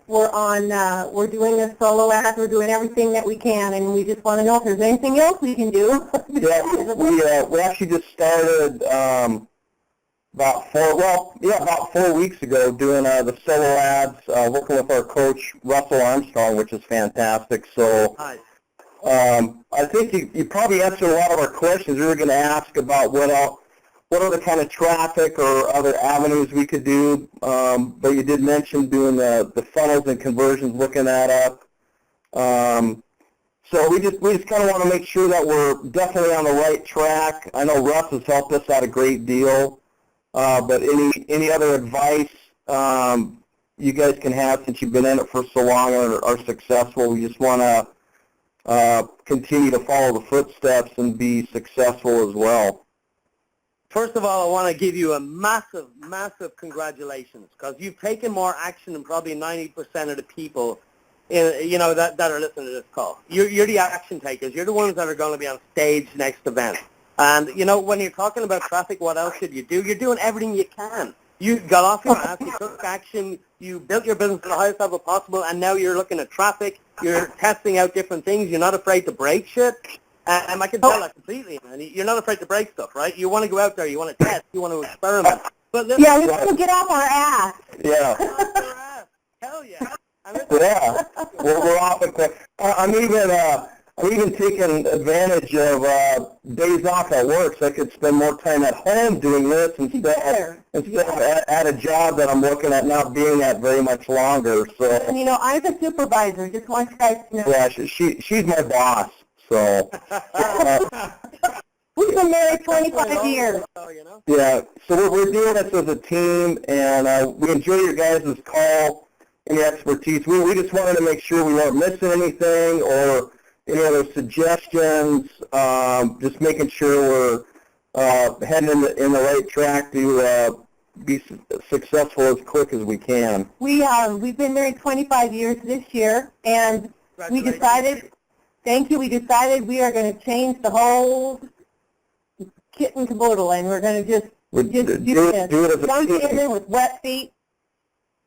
we're doing this solo act. We're doing everything that we can, and we just want to know if there's anything else we can do. Yeah, we actually just started about 4 weeks ago doing the solo ads, working with our coach Russell Armstrong, which is fantastic. So Nice. I think you probably answered a lot of our questions. We were going to ask about what other kind of traffic or other avenues we could do, but you did mention doing the funnels and conversions, looking that up. So we just kind of want to make sure that we're definitely on the right track. I know Russ has helped us out a great deal, but any other advice you guys can have since you've been in it for so long and are successful? We just want to continue to follow the footsteps and be successful as well. First of all, I want to give you a massive, massive congratulations, because you've taken more action than probably 90% of the people that are listening to this call. You're the action takers. You're the ones that are going to be on stage next event. And, when you're talking about traffic, what else should you do? You're doing everything you can. You got off your ass, you took action, you built your business to the highest level possible, and now you're looking at traffic, you're testing out different things, you're not afraid to break shit. And I can tell that completely, man. You're not afraid to break stuff, right? You want to go out there, you want to test, you want to experiment. But listen, Yeah, we want to get off our ass. Yeah. get off your ass. Hell yeah. Yeah, we're off it. I'm even taking advantage of days off at work, so I could spend more time at home doing this instead of at a job that I'm looking at not being at very much longer. So. And I'm the supervisor. Just want you guys to know. Yeah, she's my boss. So. We've been married 25 years. Yeah, so we're doing this as a team, and we enjoy your guys' call and your expertise. We just wanted to make sure we weren't missing anything or any other suggestions, just making sure we're heading in the right track to be successful as quick as we can. We've been married 25 years this year, and we decided, thank you, we decided we are going to change the whole kit and caboodle, and we're going to just do this. Jump in with wet feet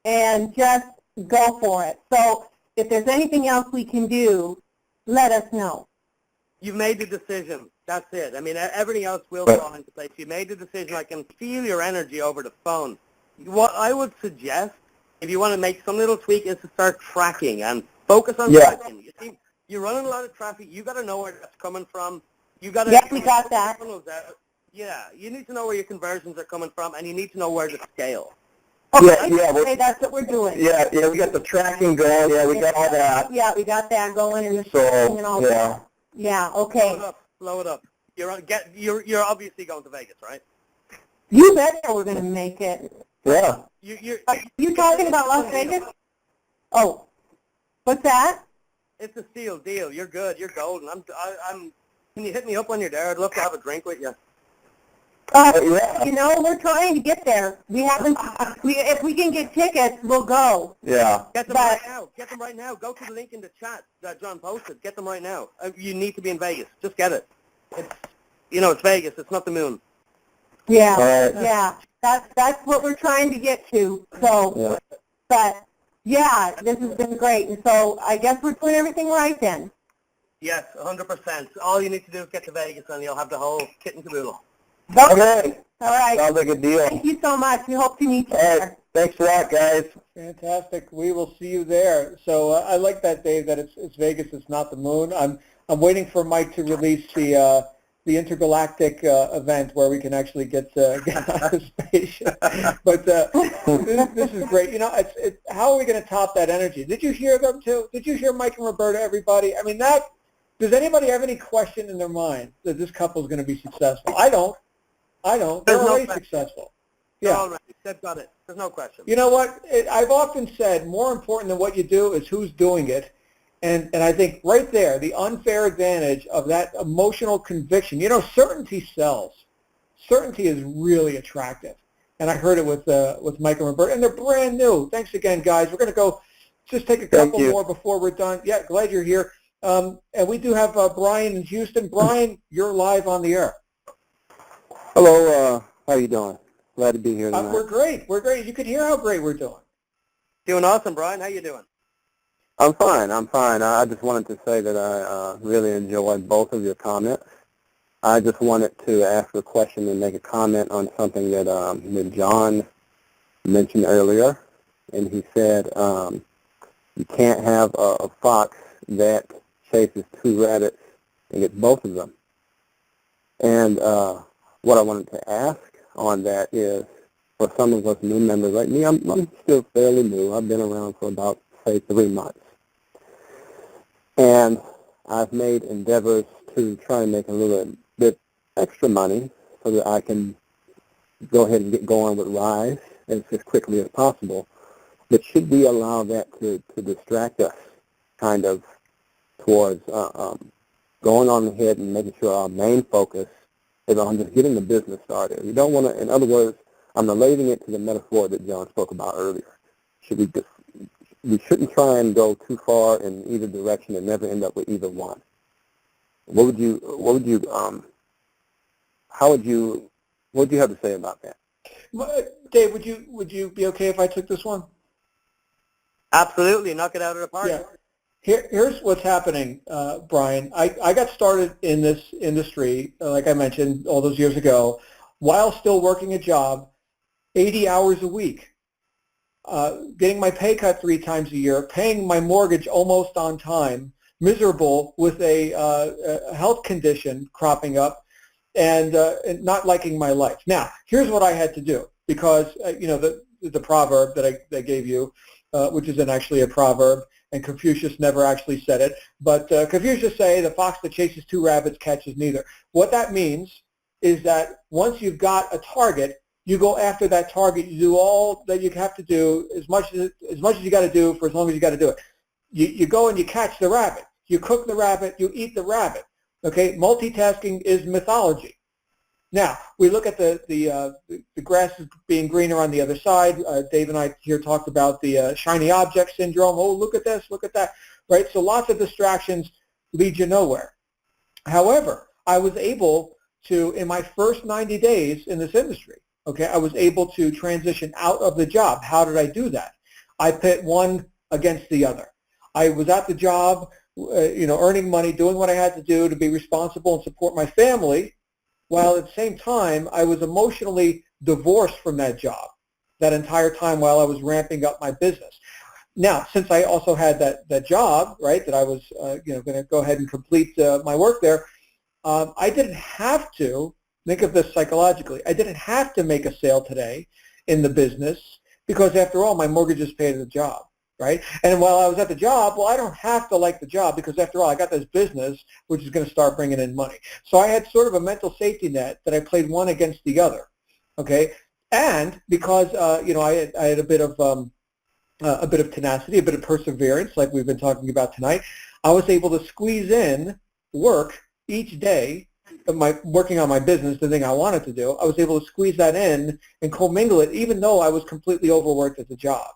and just go for it. So if there's anything else we can do, let us know. You've made the decision. That's it. I mean, everything else will fall into place. You made the decision. I can feel your energy over the phone. What I would suggest, if you want to make some little tweak, is to start tracking and focus on tracking. You see, you're running a lot of traffic. You got to know where that's coming from. You got to. Yes, we got that. Yeah, you need to know where your conversions are coming from, and you need to know where to scale. Okay, that's what we're doing. Yeah, we got the tracking going. Yeah, we got all that. Yeah, we got that going, and the so, and all that. Yeah, okay. Blow it up. You're obviously going to Vegas, right? You bet we're going to make it. Yeah. You talking about Las Vegas? Oh, what's that? It's a steal deal. You're good. You're golden. Can you hit me up when you're there? I'd love to have a drink with you. We're trying to get there. We haven't. If we can get tickets, we'll go. Yeah. Get them right now. Get them right now. Go to the link in the chat that John posted. Get them right now. You need to be in Vegas. Just get it. It's Vegas. It's not the moon. Yeah. Yeah. That's what we're trying to get to. So, but yeah, this has been great. And so I guess we're doing everything right then. Yes, 100%. All you need to do is get to Vegas, and you'll have the whole kit and caboodle. Okay. All right. Sounds like a deal. Thank you so much. We hope to meet you there. Thanks a lot, guys. Fantastic. We will see you there. So I like that, Dave, that it's Vegas, it's not the moon. I'm waiting for Mike to release the intergalactic event where we can actually get out of space. But this is great. You know, how are we going to top that energy? Did you hear them too? Did you hear Mike and Roberta, everybody? I mean, does anybody have any question in their mind that this couple is going to be successful? I don't. They're already successful. Yeah. All right. They've got it. There's no question. You know what? I've often said more important than what you do is who's doing it. And I think right there, the unfair advantage of that emotional conviction. You know, certainty sells. Certainty is really attractive. And I heard it with Mike and Roberta, and they're brand new. Thanks again, guys. We're going to go just take a couple more before we're done. Yeah, glad you're here. And we do have Brian in Houston. Brian, you're live on the air. Hello, how are you doing? Glad to be here tonight. We're great. We're great. You can hear how great we're doing. Doing awesome, Brian. How you doing? I'm fine. I just wanted to say that I really enjoyed both of your comments. I just wanted to ask a question and make a comment on something that John mentioned earlier. And he said you can't have a fox that chases two rabbits and gets both of them. And what I wanted to ask on that is, for some of us new members like me, I'm still fairly new. I've been around for about, say, 3 months. And I've made endeavors to try and make a little bit extra money so that I can go ahead and get going with Rise as quickly as possible. But should we allow that to distract us kind of towards going on ahead and making sure our main focus is on just getting the business started? We don't want to, in other words, I'm relating it to the metaphor that John spoke about earlier. We shouldn't try and go too far in either direction and never end up with either one. What would you have to say about that? Dave, would you be okay if I took this one? Absolutely. Knock it out of the park. Yeah. Here's what's happening, Brian. I got started in this industry, like I mentioned, all those years ago, while still working a job, 80 hours a week, getting my pay cut 3 times a year, paying my mortgage almost on time, miserable with a health condition cropping up, and not liking my life. Now, here's what I had to do, because you know the proverb that I gave you, which isn't actually a proverb, and Confucius never actually said it, but Confucius say the fox that chases 2 rabbits catches neither. What that means is that once you've got a target, you go after that target. You do all that you have to do, as much as you got to do for as long as you got to do it. You go and you catch the rabbit. You cook the rabbit. You eat the rabbit. Okay, multitasking is mythology. Now we look at the grass is being greener on the other side. Dave and I here talked about the shiny object syndrome. Oh, look at this, look at that, right? So lots of distractions lead you nowhere. However, I was able to, in my first 90 days in this industry, okay, I was able to transition out of the job. How did I do that? I pit one against the other. I was at the job, earning money, doing what I had to do to be responsible and support my family, while at the same time, I was emotionally divorced from that job that entire time while I was ramping up my business. Now, since I also had that job, right, that I was going to go ahead and complete my work there, I didn't have to, think of this psychologically, I didn't have to make a sale today in the business because, after all, my mortgage is paid at the job. Right? And while I was at the job, well, I don't have to like the job because, after all, I got this business which is going to start bringing in money. So I had sort of a mental safety net that I played one against the other. Okay, and because I had a bit of tenacity, a bit of perseverance, like we've been talking about tonight, I was able to squeeze in work each day. Working on my business, the thing I wanted to do, I was able to squeeze that in and commingle it, even though I was completely overworked at the job.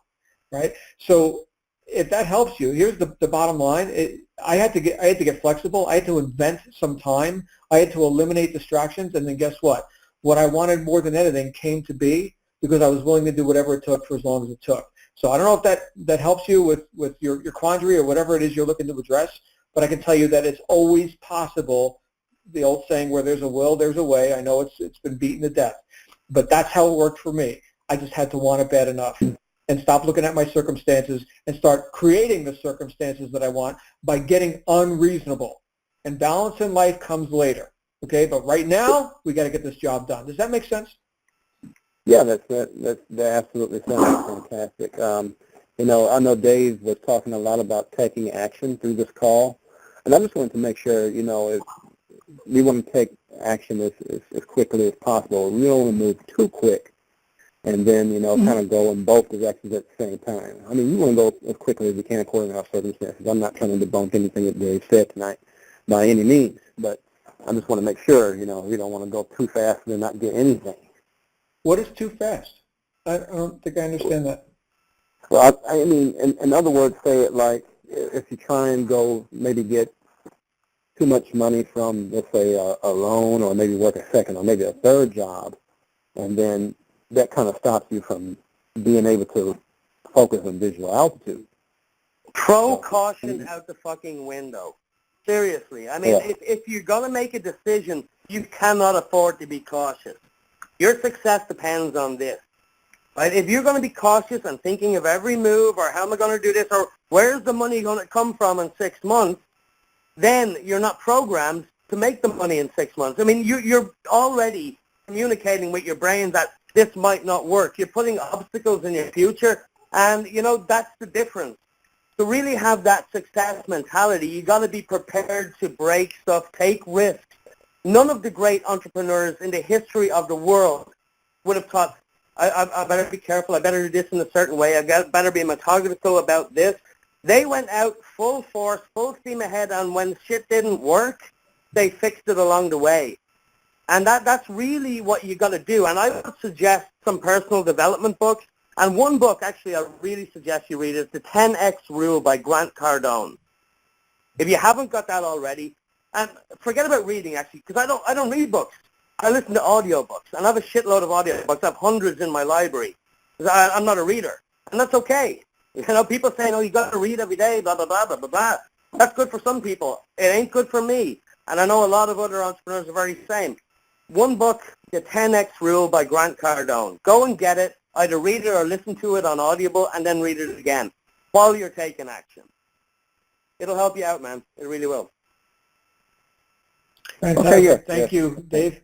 Right. So if that helps you, here's the bottom line. I had to get flexible. I had to invent some time. I had to eliminate distractions. And then guess what? What I wanted more than anything came to be because I was willing to do whatever it took for as long as it took. So I don't know if that helps you with your quandary or whatever it is you're looking to address, but I can tell you that it's always possible. The old saying, where there's a will, there's a way. I know it's been beaten to death, but that's how it worked for me. I just had to want it bad enough and stop looking at my circumstances and start creating the circumstances that I want by getting unreasonable. And balance in life comes later. Okay, but right now, we got to get this job done. Does that make sense? Yeah, that absolutely sounds fantastic. You know, I know Dave was talking a lot about taking action through this call, and I just wanted to make sure, you know, if we want to take action as quickly as possible. We don't want to move too quick and then, you know, kind of go in both directions at the same time. I mean, you want to go as quickly as we can according to our circumstances. I'm not trying to debunk anything that Dave said tonight by any means, but I just want to make sure, you know, we don't want to go too fast and not get anything. What is too fast? I don't think I understand that. Well, I mean, in other words, say it like if you try and go maybe get too much money from, let's say, a loan or maybe work a second or maybe a third job, and then that kind of stops you from being able to focus on visual altitude. Throw caution out the fucking window. Seriously. I mean, if you're going to make a decision, you cannot afford to be cautious. Your success depends on this. Right? If you're going to be cautious and thinking of every move or how am I going to do this or where's the money going to come from in 6 months, then you're not programmed to make the money in 6 months. I mean, you're already communicating with your brain that this might not work. You're putting obstacles in your future, and, you know, that's the difference. To really have that success mentality, you got to be prepared to break stuff, take risks. None of the great entrepreneurs in the history of the world would have thought, I better be careful, I better do this in a certain way, I better be methodical about this. They went out full force, full steam ahead, and when shit didn't work, they fixed it along the way. And that's really what you got to do. And I would suggest some personal development books. And one book, actually, I really suggest you read is The 10X Rule by Grant Cardone. If you haven't got that already, and forget about reading, actually, because I don't read books. I listen to audiobooks, and I have a shitload of audiobooks. I have hundreds in my library. I'm not a reader, and that's okay. You know, people saying, oh, you got to read every day, blah, blah, blah, blah, blah, blah. That's good for some people. It ain't good for me. And I know a lot of other entrepreneurs are very same. One book, The 10X Rule by Grant Cardone. Go and get it. Either read it or listen to it on Audible and then read it again while you're taking action. It'll help you out, man. It really will. Fantastic. Okay, yeah. Thank you, Dave.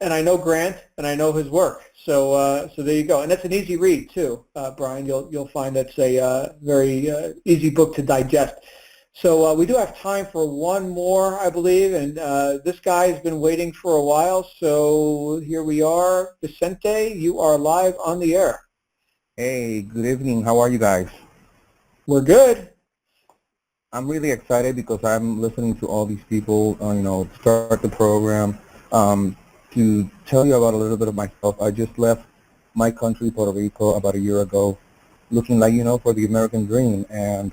And I know Grant, and I know his work. So there you go. And that's an easy read too, Brian. You'll find that's a very easy book to digest. So we do have time for one more, I believe, and this guy has been waiting for a while. So here we are, Vicente. You are live on the air. Hey, good evening. How are you guys? We're good. I'm really excited because I'm listening to all these people, you know, start the program. To tell you about a little bit of myself, I just left my country, Puerto Rico, about a year ago, looking like, you know, for the American dream. And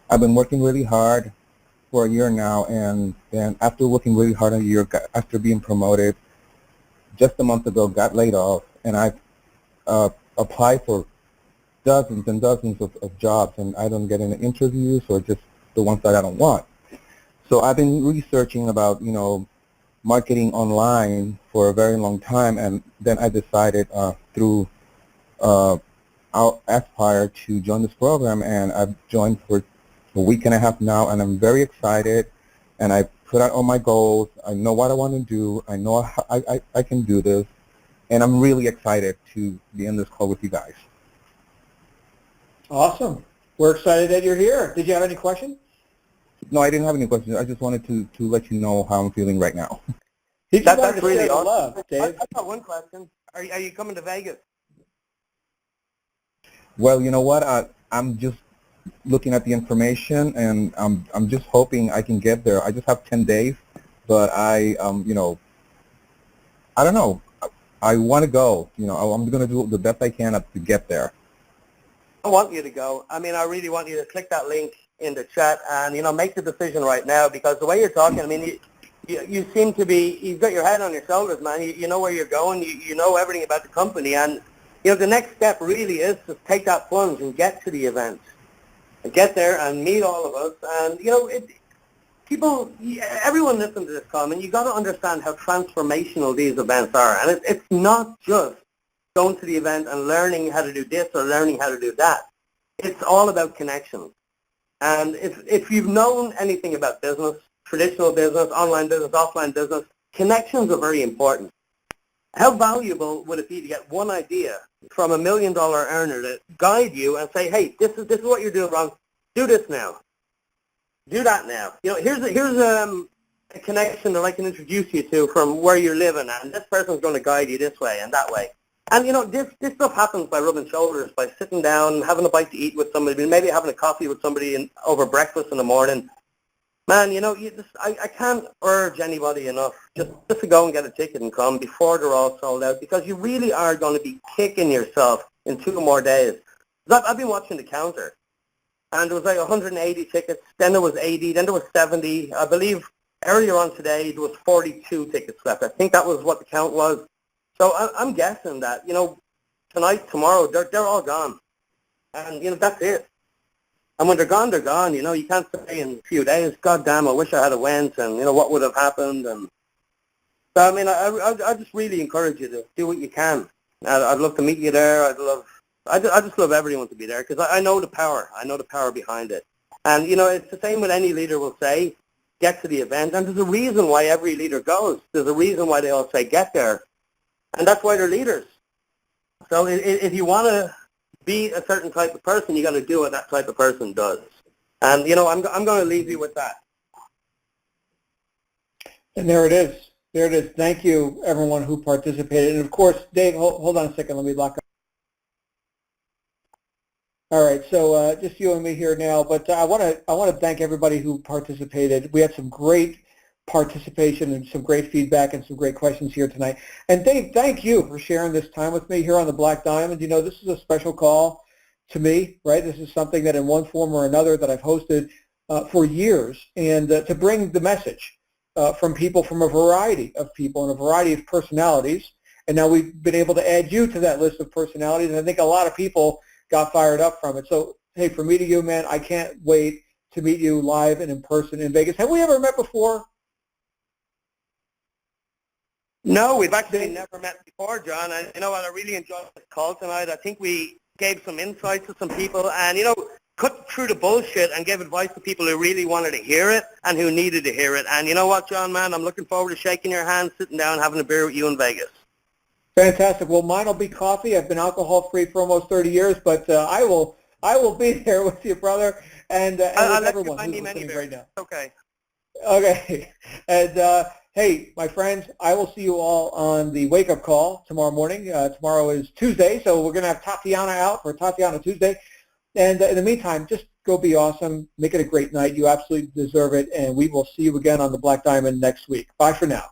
I've been working really hard for a year now. And then after working really hard a year, after being promoted, just a month ago, got laid off. And I've applied for dozens and dozens of jobs, and I don't get any interviews or just the ones that I don't want. So I've been researching about, you know, marketing online for a very long time, and then I decided through Aspire to join this program, and I've joined for a week and a half now, and I'm very excited, and I put out all my goals. I know what I want to do. I know how I can do this, and I'm really excited to be in this call with you guys. Awesome. We're excited that you're here. Did you have any questions? No, I didn't have any questions. I just wanted to let you know how I'm feeling right now. That's really awesome. Love, Dave. I've got one question. Are you coming to Vegas? Well, you know what? I'm just looking at the information, and I'm just hoping I can get there. I just have 10 days, but you know, I don't know. I want to go. You know, I'm going to do the best I can to get there. I want you to go. I mean, I really want you to click that link in the chat and, you know, make the decision right now, because the way you're talking, I mean, you seem to be, you've got your head on your shoulders, man. You know where you're going. You know everything about the company. And, you know, the next step really is to take that plunge and get to the event. And get there and meet all of us. And, you know, everyone listening to this comment, you got to understand how transformational these events are. And it's not just going to the event and learning how to do this or learning how to do that. It's all about connections. And if you've known anything about business, traditional business, online business, offline business, connections are very important. How valuable would it be to get one idea from $1 million earner to guide you and say, hey, this is what you're doing wrong. Do this now. Do that now. You know, here's a connection that I can introduce you to from where you're living, and this person's going to guide you this way and that way. And, you know, this stuff happens by rubbing shoulders, by sitting down, having a bite to eat with somebody, maybe having a coffee with somebody over breakfast in the morning. Man, you know, I can't urge anybody enough just to go and get a ticket and come before they're all sold out, because you really are going to be kicking yourself in 2 more days. I've been watching the counter, and there was like 180 tickets, then there was 80, then there was 70. I believe earlier on today there was 42 tickets left. I think that was what the count was. So I'm guessing that, you know, tonight, tomorrow, they're all gone. And, you know, that's it. And when they're gone, you know. You can't say in a few days, God damn, I wish I had went, and, you know, what would have happened. And so, I mean, I just really encourage you to do what you can. I'd love to meet you there. I just love everyone to be there, because I know the power. I know the power behind it. And, you know, it's the same what any leader will say, get to the event. And there's a reason why every leader goes. There's a reason why they all say get there. And that's why they're leaders. So if you want to be a certain type of person, you got to do what that type of person does. And, you know, I'm going to leave you with that. And there it is. There it is. Thank you, everyone who participated. And, of course, Dave, hold on a second. Let me lock up. All right, so just you and me here now. But I want to thank everybody who participated. We had some great participation and some great feedback and some great questions here tonight. And Dave, thank you for sharing this time with me here on the Black Diamond. You know, this is a special call to me, right? This is something that in one form or another that I've hosted for years, and to bring the message from people, from a variety of people and a variety of personalities. And now we've been able to add you to that list of personalities, and I think a lot of people got fired up from it. So, hey, from me to you, man, I can't wait to meet you live and in person in Vegas. Have we ever met before? No, we've actually never met before, John. And you know what? I really enjoyed this call tonight. I think we gave some insights to some people, and, you know, cut through the bullshit and gave advice to people who really wanted to hear it and who needed to hear it. And you know what, John, man? I'm looking forward to shaking your hand, sitting down, having a beer with you in Vegas. Fantastic. Well, mine will be coffee. I've been alcohol-free for almost 30 years, but I will be there with you, brother, and with everyone who's listening right now. Okay. Okay. And, hey, my friends, I will see you all on the wake-up call tomorrow morning. Tomorrow is Tuesday, so we're going to have Tatiana out for Tatiana Tuesday. And in the meantime, just go be awesome. Make it a great night. You absolutely deserve it. And we will see you again on the Black Diamond next week. Bye for now.